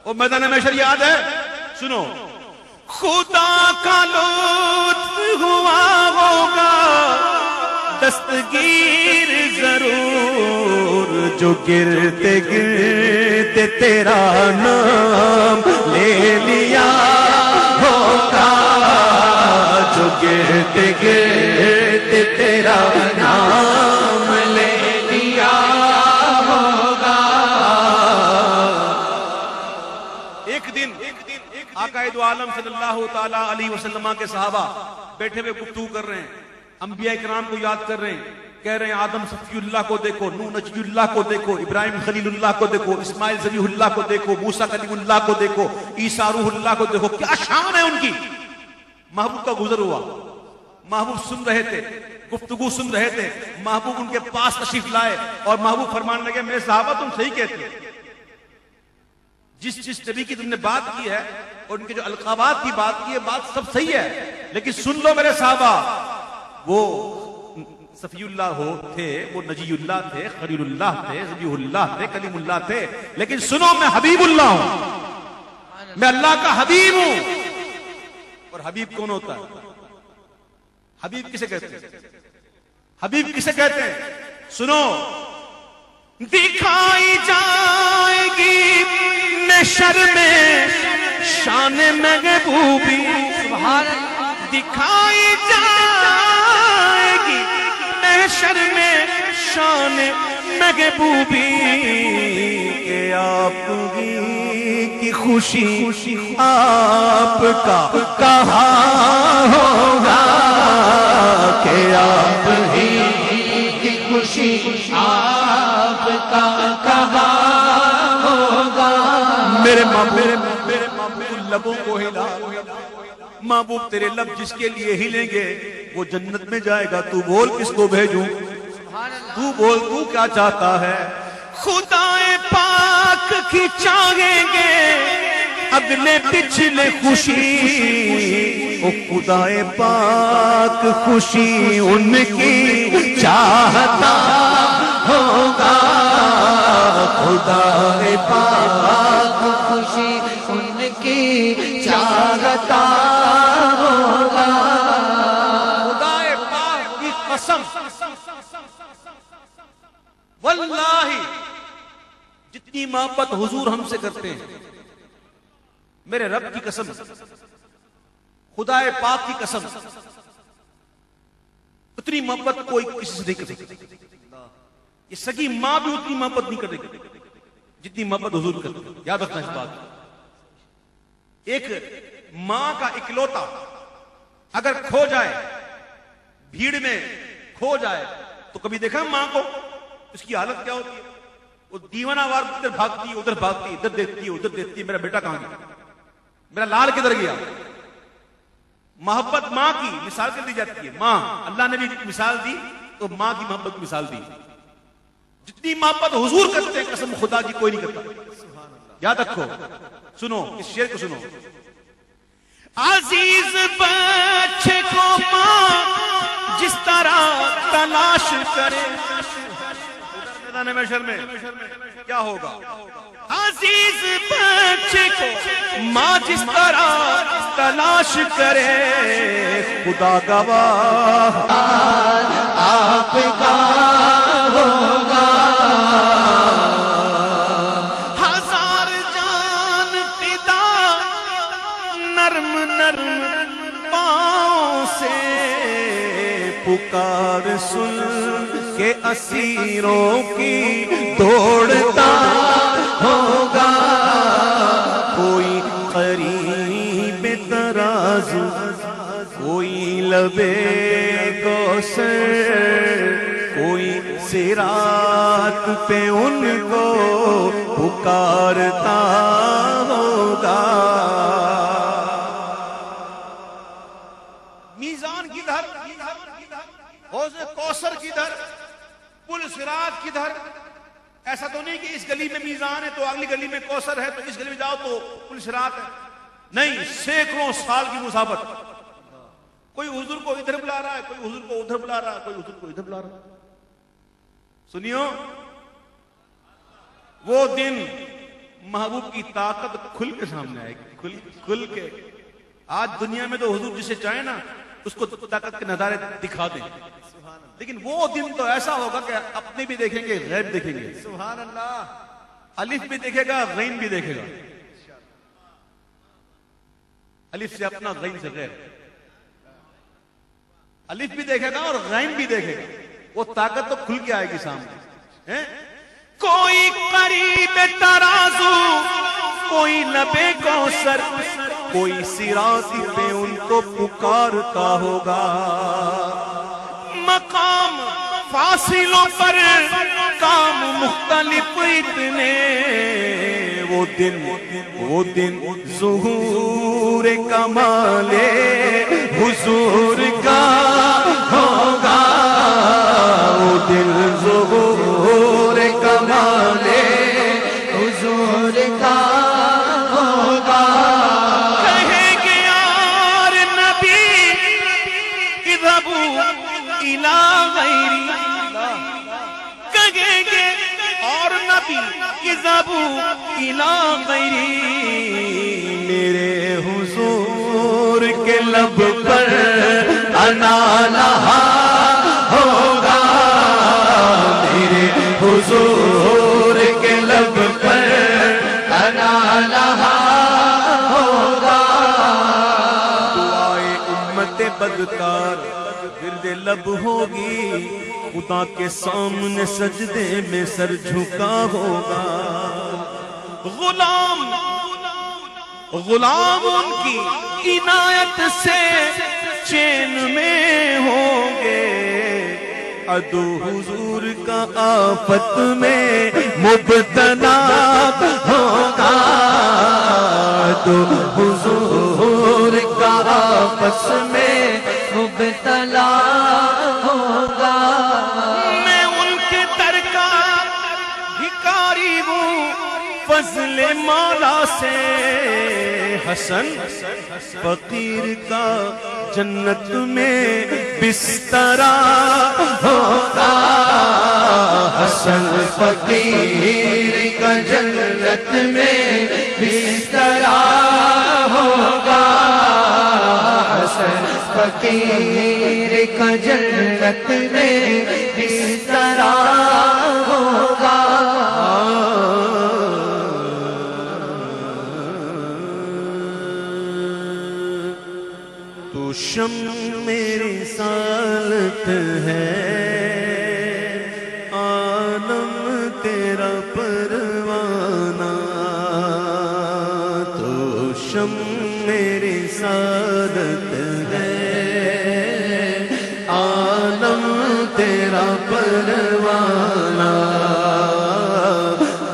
اور میدان محشر یاد ہے، سنو، خدا کا لطف ہوا ہوگا دستگیر ضرور، جو گرتے گرتے تیرا نام لے لیا ہوگا، گرتے گرتے تیرا نام لے لیا ہوگا. ایک دن آقا دو عالم صلی اللہ تعالی علیہ وسلم کے صحابہ بیٹھے ہوئے گفتگو کر رہے ہیں, انبیاء کرام کو یاد کر رہے ہیں, کہہ رہے ہیں آدم صفی اللہ کو دیکھو, نوح نجی اللہ کو دیکھو, ابراہیم خلیل اللہ کو دیکھو, اسماعیل ذبیح اللہ کو دیکھو, موسیٰ کلیم اللہ کو دیکھو, عیسیٰ روح اللہ کو دیکھو, کیا شان ہے ان کی. محبوب کا گزر ہوا, محبوب سن رہے تھے, گفتگو سن رہے تھے, محبوب ان کے پاس تشریف لائے اور محبوب فرمانے لگے میرے صحابہ تم صحیح کہتے ہو, جس نبی کی تم نے بات کی ہے اور ان کے جو القابات کی بات کی ہے بات سب صحیح ہے, لیکن سن لو میرے صحابہ, وہ صفی اللہ تھے, وہ نجی اللہ تھے, خلیل اللہ تھے, ذبیح اللہ تھے, کلیم اللہ تھے, لیکن سنو میں حبیب اللہ ہوں, میں اللہ کا حبیب ہوں. اور حبیب کون ہوتا ہے؟ حبیب کسے کہتے ہیں؟ حبیب کسے کہتے ہیں؟ سنو, دکھائی جائے گی محشر میں شان محبوبی, دکھائی جائے گی محشر میں شان محبوبی, کہ آپ کی خوشی آپ کا کہاں ہوگا, کہ آپ ہی کی خوشی آپ کا کہاں ہوگا. میرے محبوب لبوں کو ہلا, محبوب تیرے لب جس کے لیے ہلیں گے وہ جنت میں جائے گا, تو بول کس کو بھیجوں, تو بول تو کیا چاہتا ہے. خدائے پاک کی چاہیں گے اگلے پچھلے خوشی, او خدائے پاک خوشی ان کی چاہتا ہوگا, خدائے پاک خوشی ان کی چاہتا ہوگا. خدائے پاک کی قسم واللہ جتنی محبت حضور ہم سے کرتے ہیں, میرے رب کی قسم, خدائے پاک کی قسم, اتنی محبت کوئی کسی سے نہیں کر سکتی. یہ سگی ماں بھی اتنی محبت نہیں کرے گی جتنی محبت حضور کرتے ہیں. یاد رکھنا اس بات. ایک ماں کا اکلوتا اگر کھو جائے, بھیڑ میں کھو جائے, تو کبھی دیکھا ماں کو اس کی حالت کیا ہوتی ہے؟ وہ دیوانہ وار ادھر بھاگتی ہے, ادھر بھاگتی ہے, ادھر دیکھتی ہے, ادھر دیکھتی ہے, میرا بیٹا کہاں گیا, میرا لال کدھر گیا. محبت ماں کی مثال کر دی جاتی ہے. ماں, اللہ نے بھی مثال دی تو ماں کی محبت کی مثال دی. جتنی محبت حضور کرتے ہیں قسم خدا کی کوئی نہیں کرتا. یاد رکھو, سنو اس شعر کو سنو. عزیز بچے کو ماں جس طرح تلاش کرے, میدان محشر میں کیا ہوگا؟ عزیز بچے کو ماں جس طرح تلاش کرے, خدا گواہ آپ کا ہوگا. ہزار جان فدا نرم نرم پاؤں سے پکار سن کے اسیروں کی دوڑتا ہوگا. کوئی قریب ترازو, کوئی لبے کوثر, کوئی صراط پہ ان کو پکارتا ہوگا. میزان کدھر, حوض کوثر کدھر, پل صراط کدھر؟ ایسا تو نہیں کہ اس گلی میں میزان ہے تو اگلی گلی میں کوثر ہے, تو اس گلی میں جاؤ تو پل صراط ہے. نہیں, سینکڑوں سال کی مسافت. کوئی حضور کو ادھر بلا رہا ہے, کوئی حضور کو ادھر بلا رہا ہے, کوئی حضور کو ادھر بلا رہا ہے. سنیو, وہ دن محبوب کی طاقت کھل کے سامنے آئے گی, کھل کے. آج دنیا میں تو حضور جسے چاہے نا اس کو طاقت کے نظارے دکھا دیں, لیکن وہ دن تو ایسا ہوگا کہ اپنے بھی دیکھیں گے, غیب دیکھیں گے. سبحان اللہ. الف بھی دیکھے گا, غین بھی دیکھے گا. الف سے اپنا, غین سے غیر. الف بھی دیکھے گا اور غین بھی دیکھے گا، وہ طاقت تو کھل کے آئے گی سامنے. کوئی قریب ترازو، کوئی لبے کوثر، کوئی صراط پہ ان کو پکارتا ہوگا. مقام فاصلوں پر کام مختلف اتنے، وہ دن ظہور کمال حضور کا ہوگا. وہ دن ظہور کمال حضور کا ہوگا. کہیں گے یار نبی اذهبوا الی غیری، کہیں گے اور نبی اذهبوا الی غیری، میرے حضور کے لب پر انا لہا ہوگا. میرے حضور کے لب پر انا لہا ہوگا. دعائے امت بدکار گرد لب ہوگی، خدا کے سامنے سجدے میں سر جھکا ہوگا. غلام ان کی عنایت سے چین میں ہوں گے، عدو حضور کا آفت میں مبتلا ہوگا. عدو حضور کا آفت میں مبتلا ہوگا. میں ان کے در کا بھکاری ہوں، فضل مولا سے حسن فقیر کا جنت میں بسترا ہوگا. حسن فقیر کا جنت میں بسترا ہوگا. حسن فقیر کا جنت میں بسترا ہوگا. تو شم میری رسالت ہے، عالم تیرا پروانہ. تو شم میری رسالت ہے، عالم تیرا پروانہ.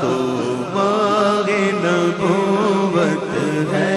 تو ماہ نبوت ہے،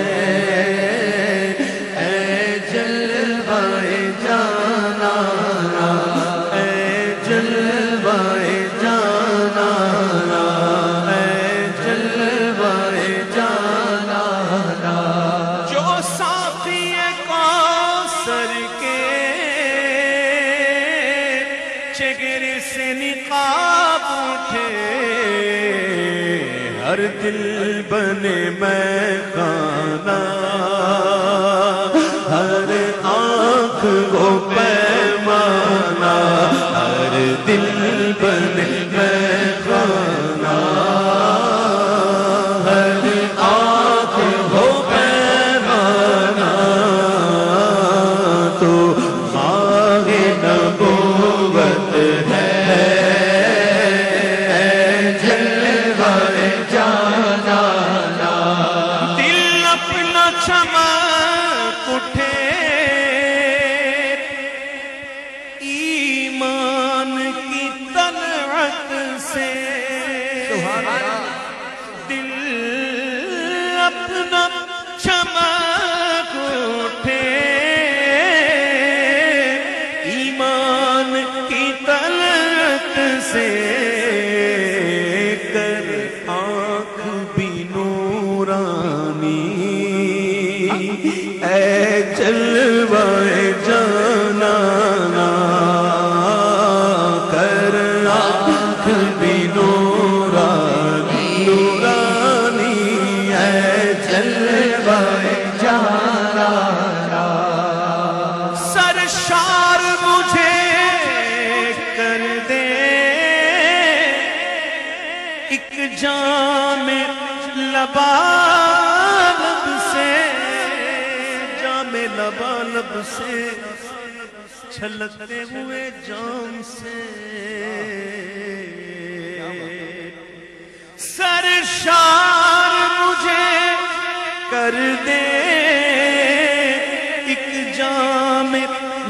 ہر دل بنے میں خانہ، ہر آنکھ وہ پیمانہ. ہر دل بنے میں خانہ، ہر آنکھ وہ پیمانہ. تو ماہ نبوت ہے، چمک اٹھے ایمان کی طلعت سے. دل اپنا چمک اٹھے ایمان کی طلعت سے. کر آنکھ بھی نورانی، اے جلوہ جانانا. کر آنکھ بھی نورانی، نورانی اے جلوہ جانانا. سرشار مجھے کر دے ایک جام لبالب سے، جام لبالب سے چھلکتے ہوئے جام سے سرشار مجھے کر دے ایک جام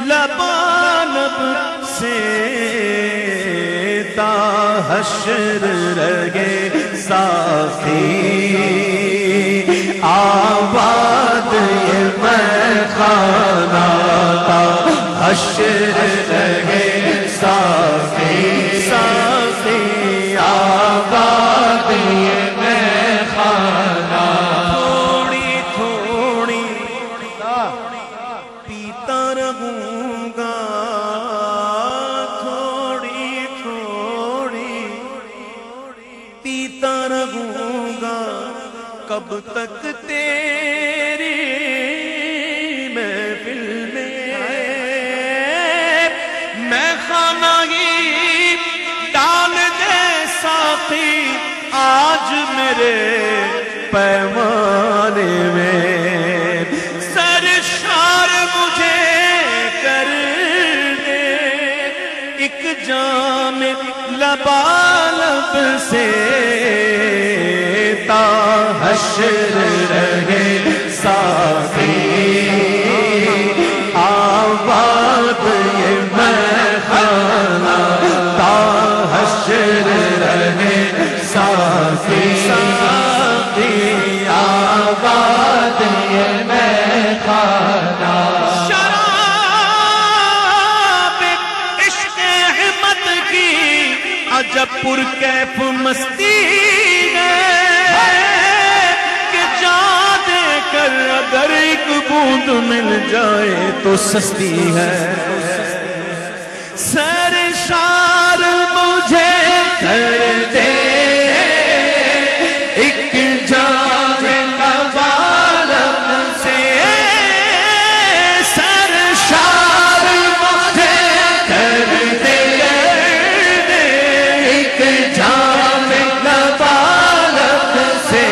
لبالب سے تا حشر رہے ساقی آباد یہ میخانہ تا حشر رہے ساقی ساقی آباد یہ میخانہ تھوڑی تھوڑی پیتا رہوں گا تھوڑی تھوڑی پیتا رہوں گا کب تک تیری محفل میں خانہ ہی ڈال دے ساقی آج میرے پیمانے میں سرشار مجھے کر دے ایک جام لبالب سے تا حشر رہے ساقی آباد یہ میخانہ تا حشر رہے ساقی ساقی آباد یہ میخانہ شراب عشق احمد کی عجب پرکیف مستی ہے کہ جان دے کر اگر ایک بوند مل جائے تو سستی ہے سرشار مجھے کر دے ایک جام لبالب سے سرشار مجھے کر دے ایک جام لبالب سے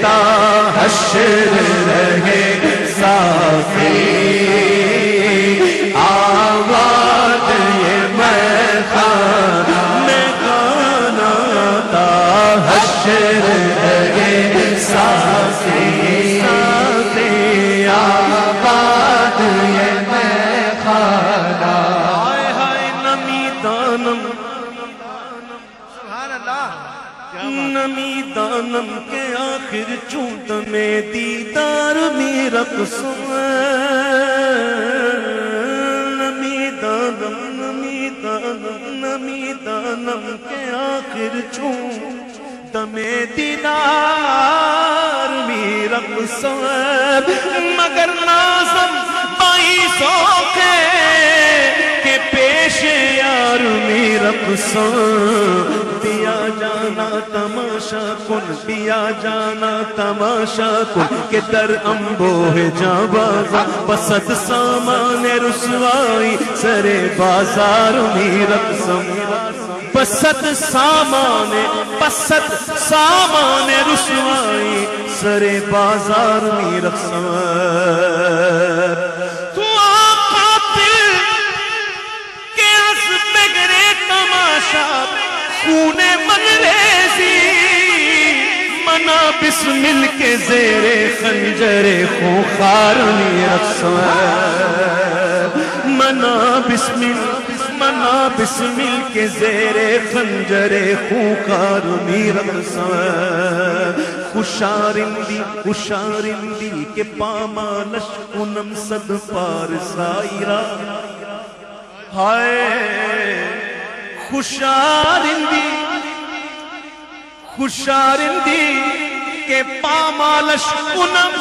تا حشر رہے ساقی آباد یہ میخانہ تا حشر رہے ساقی آباد یہ میخانہ ہائے ہائے نمی دانم نمی دانم کے آخر چونت میں دیدار میں رقصم نمی دانم نمی دانم کے آخر چونت میں دیدار میں رقصم مگر نازم بائی سوکے کہ پیش یار میں رقصم دیا جانا تماشا کن دیا جانا تماشا کن کہ در انبوہ جاں بازا پسد سامان رسوائی سر بازار میں رقصم پسد سامان رسوائی سر بازار میں رقصم تو آقا دل کے از بگرے تماشا خون منریزی منا بسمل کے زیر خنجر خوخار میں رقصم منا بسمل کے زیر خنجر خوخار میں رقصم خوشارندی کے پامالش کنم صد پار سائرہ ہائے خوشارندی کے پامالش کنم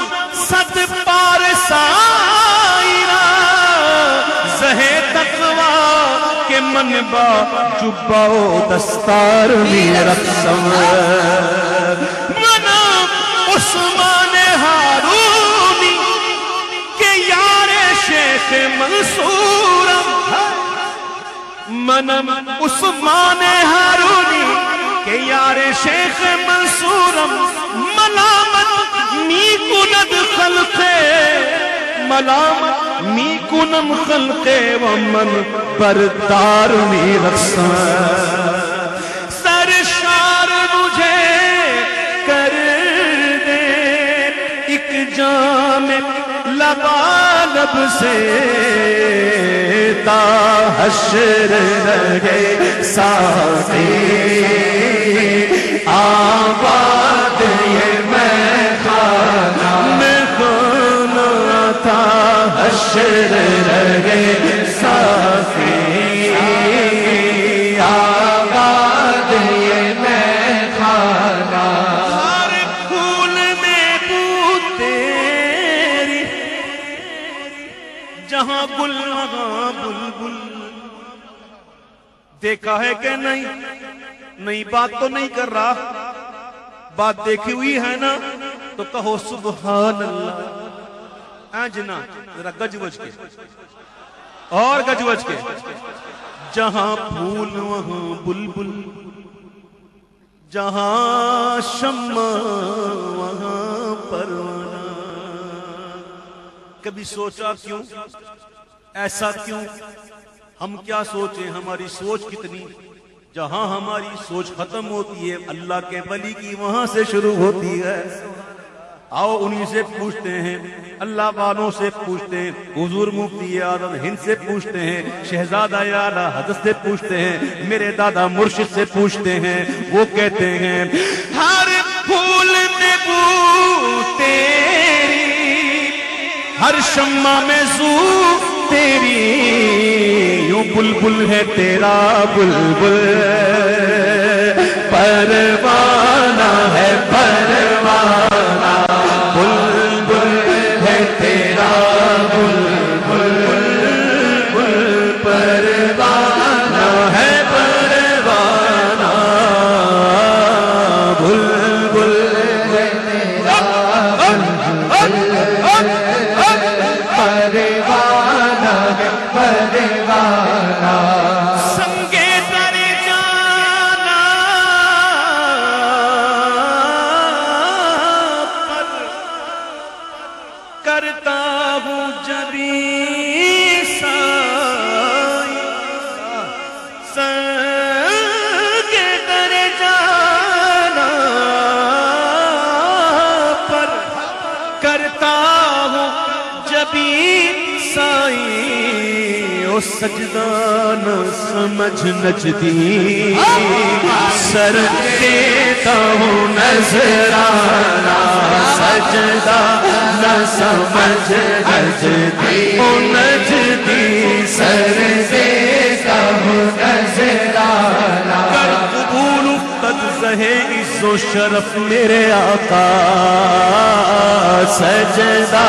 صد پار سائرہ زہے تقوی کے منبع جبہ و دستار میں رقصم منم عثمان ہارونی کے یار شیخ منصورم منم عثمان ہارونی کہ یار شیخ منصورم ملامت می کند خلق ملامت می کنم خلق و من بردار می رقصم سرشار مجھے کر دے ایک جام لبالب سے تا حشر رہے ساقی آباد یہ میں خانہ تا حشر رہے ساقی آباد یہ میں خانہ ہر پھول میں بو تیری جہاں گل وہاں بلبل دیکھا ہے کہ نہیں نئی بات تو نہیں کر رہا بات دیکھی ہوئی ہے نا تو کہو سبحان اللہ جنا ذرا گج وج کے اور گج وج کے جہاں پھول وہاں بلبل جہاں شمع وہاں پروانہ کبھی سوچا کیوں ایسا کیوں ہم کیا سوچیں ہماری سوچ کتنی جہاں ہماری سوچ ختم ہوتی ہے اللہ کے ولی کی وہاں سے شروع ہوتی ہے آؤ انہی سے پوچھتے ہیں اللہ والوں سے پوچھتے ہیں حضور مفتی اعظم ہند سے پوچھتے ہیں شہزادہ اعلیٰ حضرت سے پوچھتے ہیں میرے دادا مرشد سے پوچھتے ہیں وہ کہتے ہیں ہر پھول میں بو تیری ہر شمع میں سو تیری یوں بلبل ہے تیرا بلبل پروانہ ہے پروانہ بلبل ہے تیرا بلبل پروانہ ہے پروانہ بلبل ہے تیرا پروانہ ہے پروانہ سنگے در جانا کرتا ہوں جبی سائی سنگے در جانا پر کرتا ہوں جبی سائی او سجدہ نہ سمجھ نجدی سر دیتا ہوں نظرانہ سجدہ نہ سمجھ نجدی او نجدی سر دیتا ہوں نظرانہ کر قبول افتد زہے عز و شرف میرے آقا سجدہ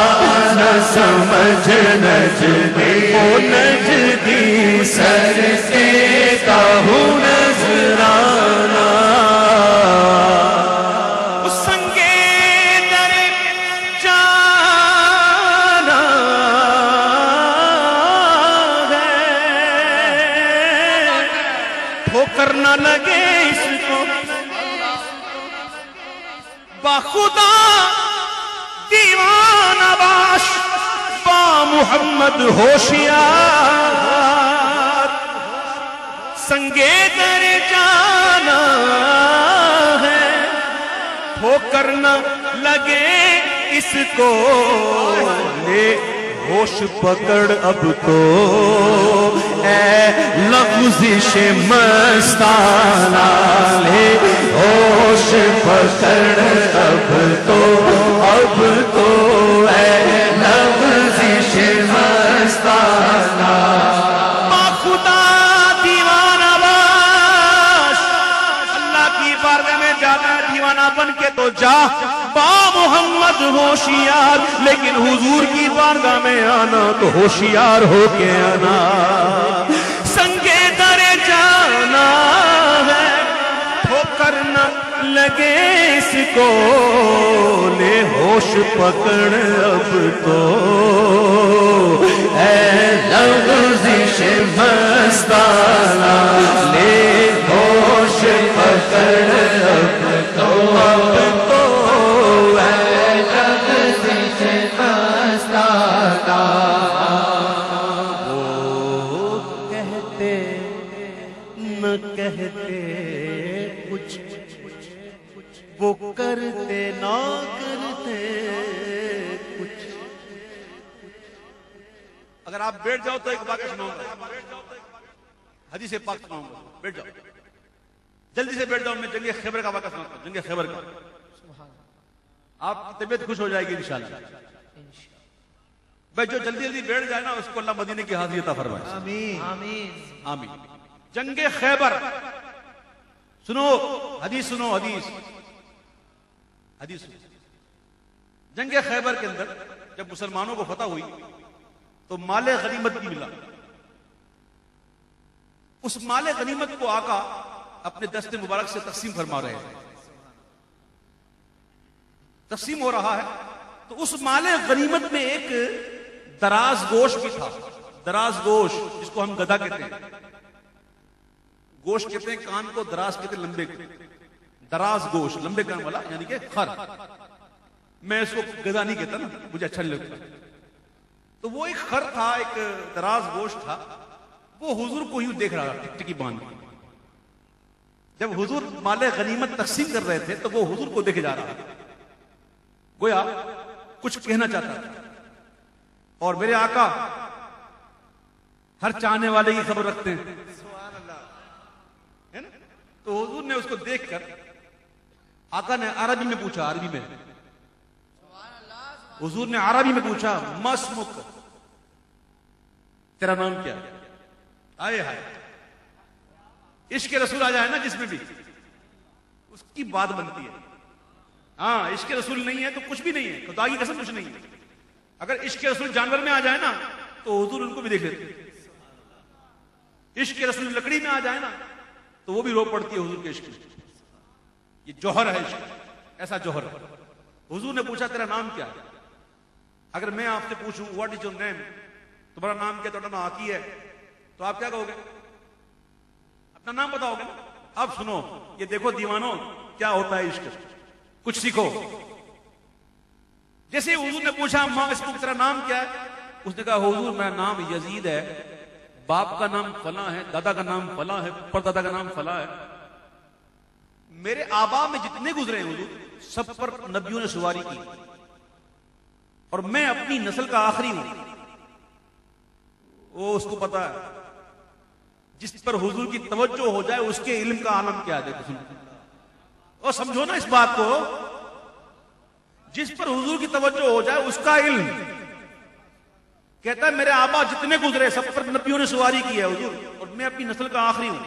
نہ سمجھ نجدی او نجدی سر دیتا ہوں نظرانہ کرنا لگے اس کو باخدا دیوانہ باش با محمد ہوشیار سنگے در جانا ہے ہو کرنا لگے اس کو لے ہوش پکڑ اب تو اے لغزش مستانہ لے ہوش پکڑ اب تو اے لغزش مستانہ باخدا دیوانہ باش اللہ کی بارگاہ میں جانا دیوانہ بن کے تو جا با محمد ہوشیار لیکن حضور کی بارگاہ میں آنا تو ہوشیار ہو کے آنا سنگے در جانا ہے ٹھوکر نہ لگے اس کو لے ہوش پکڑ اب تو اے لغزش مستانہ لے ہوش پکڑ اب تو اے لغزش مستانہ وہ کرتے نہ کرتے کچھ. اگر آپ بیٹھ جاؤ تو ایک واقعہ سناؤں گا, حدیث پاک سناؤں گا, بیٹھ جاؤ جلدی سے بیٹھ جاؤ. میں جنگ خیبر کا واقعہ سناتا ہوں, جنگ خیبر کا. آپ کی طبیعت خوش ہو جائے گی انشاءاللہ. بھائی جو جلدی جلدی بیٹھ جائے نا اس کو اللہ مدینے کی حاضری عطا فرمائے. آمین آمین آمین. جنگ خیبر سنو, حدیث سنو, حدیث سنو. جنگ خیبر کے اندر جب مسلمانوں کو فتح ہوئی تو مال غنیمت بھی ملا. اس مال غنیمت کو آقا اپنے دست مبارک سے تقسیم فرما رہے ہیں. تقسیم ہو رہا ہے تو اس مال غنیمت میں ایک دراز گوشت بھی تھا. دراز گوشت جس کو ہم گدھا کہتے ہیں, گوشت کہتے ہیں کان کو, دراز کہتے ہیں لمبے کو. دراز گوشت لمبے کان والا یعنی کہ خر. میں اس کو گدھا نہیں کہتا نا, مجھے اچھا نہیں لگتا. تو وہ ایک خر تھا, ایک دراز گوشت تھا. وہ حضور کو ہی دیکھ رہا تھا ٹکٹکی باندھ کے. جب حضور مال غنیمت تقسیم کر رہے تھے تو وہ حضور کو دیکھے جا رہا تھا, گویا کچھ کہنا چاہتا تھا. اور میرے آقا ہر چاہنے والے کی خبر رکھتے ہیں, ہے نا. تو حضور نے اس کو دیکھ کر آقا نے عربی میں پوچھا, عربی میں حضور نے عربی میں پوچھا, ما اسمک, تیرا نام کیا ہے؟ آئے ہائے, عشق رسول آ جائے نا جس میں بھی اس کی بات بنتی ہے. ہاں عشق رسول نہیں ہے تو کچھ بھی نہیں ہے, خدا کی قسم کچھ نہیں ہے. اگر عشق رسول جانور میں آ جائے نا تو حضور ان کو بھی دیکھ لیتے. عشق رسول لکڑی میں آ جائے نا تو وہ بھی رو پڑتی ہے حضور کے عشق میں. یہ جوہر ہے عشق, ایسا جوہر ہے. حضور نے پوچھا تیرا نام کیا ہے؟ اگر میں آپ سے پوچھوں واٹ از یور نیم, تمہارا نام کیا؟ تمہارا نام عاقی ہے, تو آپ کیا کہو گے؟ اپنا نام بتاؤ گے. اب سنو, یہ دیکھو دیوانوں کیا ہوتا ہے عشق, کچھ سیکھو. جیسے حضور نے پوچھا ماں اس کو تیرا نام کیا ہے, اس نے کہا حضور میرا نام یزید ہے, باپ کا نام فلاں ہے, دادا کا نام فلاں ہے, پردادا کا نام فلاں ہے. میرے آبا میں جتنے گزرے ہیں حضور سب پر نبیوں نے سواری کی, اور میں اپنی نسل کا آخری ہوں. وہ اس کو پتا ہے جس پر حضور کی توجہ ہو جائے اس کے علم کا عالم کیا ہے. اور سمجھو نا اس بات کو, جس پر حضور کی توجہ ہو جائے اس کا علم. کہتا ہے میرے آبا جتنے گزرے سب پر نبیوں نے سواری کی ہے حضور, اور میں اپنی نسل کا آخری ہوں.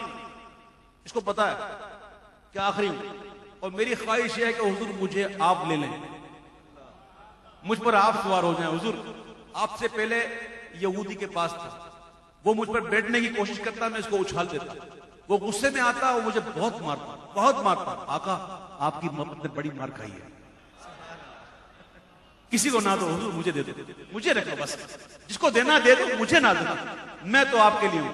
اس کو پتا ہے کہ آخری ہوں, اور میری خواہش یہ ہے کہ حضور مجھے آپ لے لیں, مجھ پر آپ سوار ہو جائیں. حضور آپ سے پہلے یہودی کے پاس تھا, وہ مجھ پر بیٹھنے کی کوشش کرتا, میں اس کو اچھال دیتا. وہ غصے میں آتا, وہ مجھے بہت مارتا, بہت مارتا. آقا آپ کی محبت نے بڑی مار کھائی ہے, کسی کو نہ دو حضور, مجھے دے دو, مجھے رکھو بس, جس کو دینا دے دو, مجھے نہ دینا, میں تو آپ کے لیے ہوں.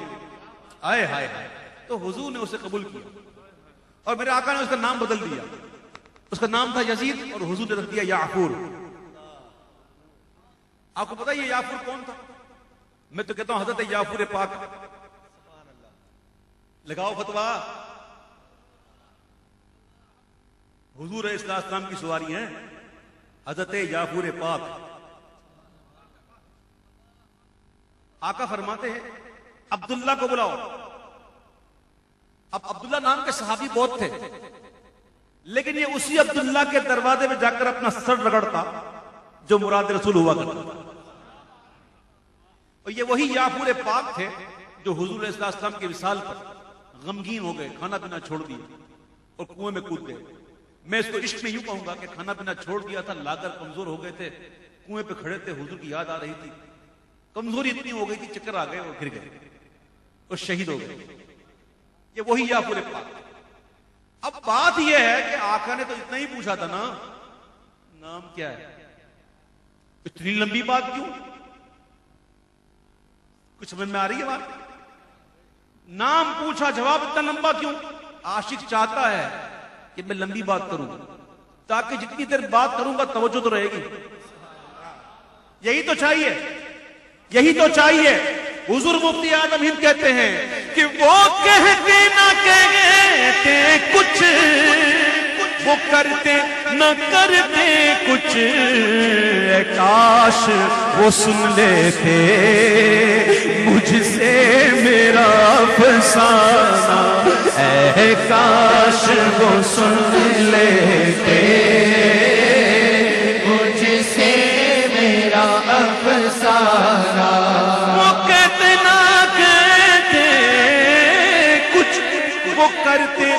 آئے ہائے ہائے. تو حضور نے اسے قبول کیا, اور میرے آقا نے اس کا نام بدل دیا. اس کا نام تھا یزید, اور حضور نے رکھ دیا یعفور. آپ کو پتا یہ یعفور کون تھا؟ میں تو کہتا ہوں حضرت یعفور پاک. لگاؤ فتوا, حضور علیہ السلام کی سواری ہیں حضرت یعفور پاک. آقا فرماتے ہیں عبداللہ کو بلاؤ. اب عبداللہ نام کے صحابی بہت تھے, لیکن یہ اسی عبداللہ کے دروازے میں جا کر اپنا سر رگڑتا جو مراد رسول ہوا کرتا تھا. اور یہ وہی یعفور پاک تھے جو حضور علیہ السلام کے وصال پر غمگین ہو گئے, کھانا پینا چھوڑ دیا اور کنویں میں کود گئے. میں اس کو عشق میں یوں کہوں گا کہ کھانا پینا چھوڑ دیا تھا, لا کر کمزور ہو گئے تھے, کنویں پہ کھڑے تھے, حضور کی یاد آ رہی تھی, کمزوری اتنی ہو گئی تھی, چکر آ گئے اور گر گئے اور شہید ہو گئے. یہ وہی یعفور پاک. اب بات یہ ہے کہ آقا نے تو اتنا ہی پوچھا تھا نا, نام کیا ہے؟ اتنی لمبی بات کیوں؟ کچھ سمجھ میں آ رہی ہے بات؟ نام پوچھا, جواب اتنا لمبا کیوں؟ عاشق چاہتا ہے کہ میں لمبی بات کروں تاکہ جتنی دیر بات کروں گا توجہ تو رہے گی. یہی تو چاہیے, یہی تو چاہیے. حضور مفتی اعظم ہند کہتے ہیں کہ وہ کہتے نہ کہتے کچھ, وہ کرتے نہ کرتے کچھ، اے کاش وہ سن لیتے مجھ سے میرا افسانہ، اے کاش وہ سن لیتے مجھ سے میرا افسانہ۔ وہ کہتے نہ کہتے کچھ، وہ کرتے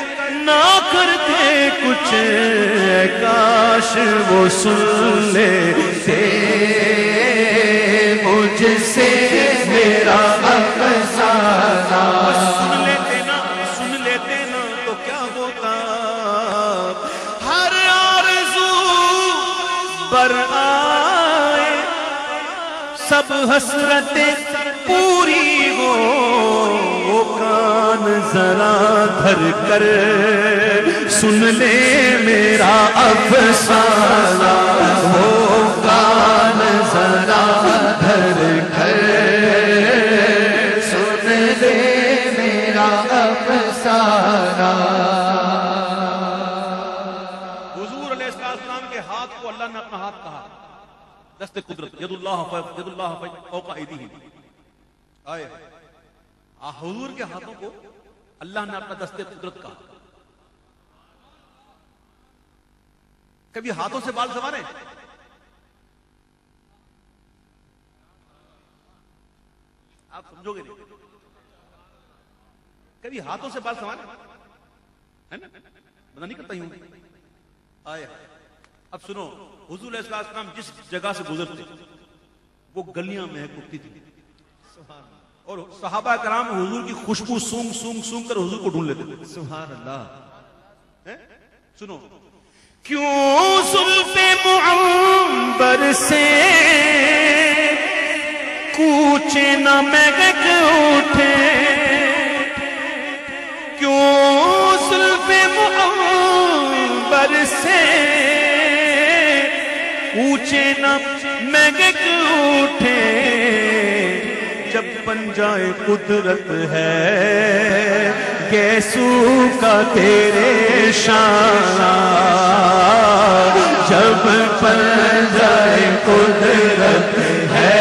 نہ کرتے کچھ، اے کاش وہ سن لیتے مجھ سے میرا افسانہ۔ سن لیتے نا تو کیا ہوتا، ہر آرزو بر آئے، سب حسرتیں پوری ہو، وہ کان ذرا دھر کر سن لے میرا افسانہ، وہ کان ذرا دھر کر سن لے میرا افسانہ۔ حضور علیہ السلام کے ہاتھ کو اللہ نے اپنا ہاتھ کہا، دست قدرت، ید اللہ فوق ایدیہم، آئے حضور کے ہاتھوں کو اللہ نے اپنا دست قدرت کہا۔ کبھی ہاتھوں سے بال سنوارے؟ آپ سمجھو گے نہیں، کبھی ہاتھوں سے بال سنوارے ہے نا؟ میں نہیں کرتا ہوں۔ آئے اب سنو، حضور علیہ السلام جس جگہ سے گزرتے وہ گلیاں مہکتی تھی، اور صحابہ کرام حضور کی خوشبو سونگ سونگ سونگ کر حضور کو ڈھونڈ لیتے تھے۔ سبحان اللہ۔ سنو، کیوں زلف معنبر سے کوچے نہ مہک اٹھے، کیوں زلف معنبر سے کوچے نہ مہک اٹھے، جب بن جائے قدرت ہے گیسو کا تیرے شان، جب بن جائے قدرت ہے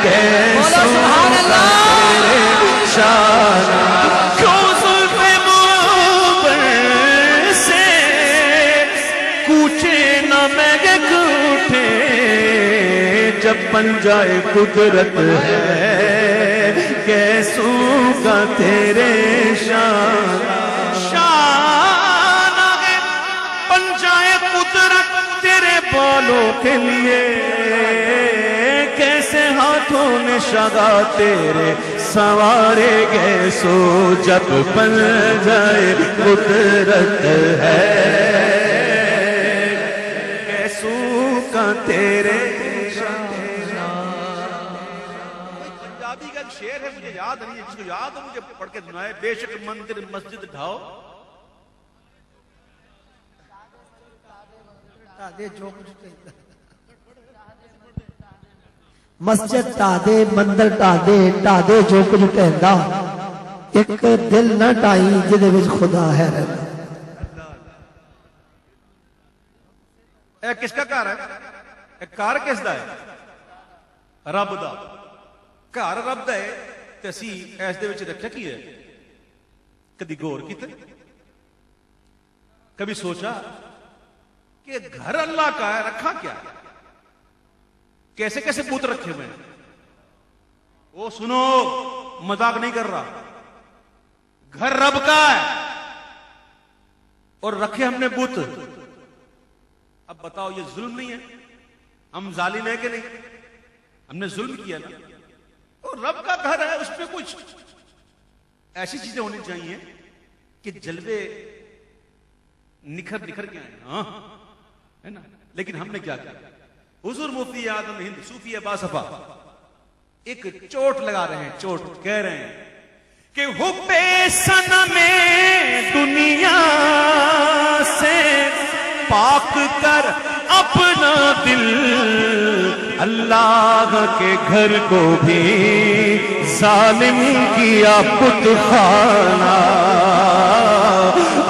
گیسو کا تیرے شان، کیوں زلف منبر سے کوچے نہ مہک اٹھے، جب بن جائے قدرت ہے کیسوں کا تیرے شان، شان ہے بن جائے قدرت تیرے بالوں کے لیے، کیسے ہاتھوں نے شگا تیرے سنوارے گے، سو جب بن جائے قدرت ہے کیسوں کا تیرے شعر ہے، مجھے یاد نہیں ہے، جس کو یاد ہے مجھے پڑھ کے سنائے۔ بے شک مندر مسجد ڈھاؤ، مسجد ٹا دے، مندر ٹا دے، ٹا دے جو کچھ ٹہندا، ایک دل نہ ٹائی جدے وچ خدا ہے رہنا۔ اے کس کا کار ہے؟ اے کار کس دا ہے؟ رب دا۔ گھر رب دا ہے تے اسی ایس دے وچ رکھیا کی ہے؟ کدی غور کیتے؟ کبھی سوچا کہ گھر اللہ کا ہے، رکھا کیا ہے؟ کیسے کیسے بت رکھے ہوئے ہیں؟ وہ سنو، مذاق نہیں کر رہا، گھر رب کا ہے اور رکھے ہم نے بت۔ اب بتاؤ یہ ظلم نہیں ہے؟ ہم ظالم ہیں کہ نہیں؟ ہم نے ظلم کیا نا۔ اور رب کا گھر ہے، اس میں کچھ ایسی چیزیں ہونی چاہیے کہ جلوے نکھر نکھر کے آئیں، ہاں ہے نا۔ لیکن ہم نے کیا کیا؟ حضور مفتی اعظم ہند صوفی باصفا ایک چوٹ لگا رہے ہیں، چوٹ کہہ رہے ہیں کہ حب صنم دنیا سے پاک کر اپنا دل، اللہ کے گھر کو بھی ظالم کیا بت خانہ،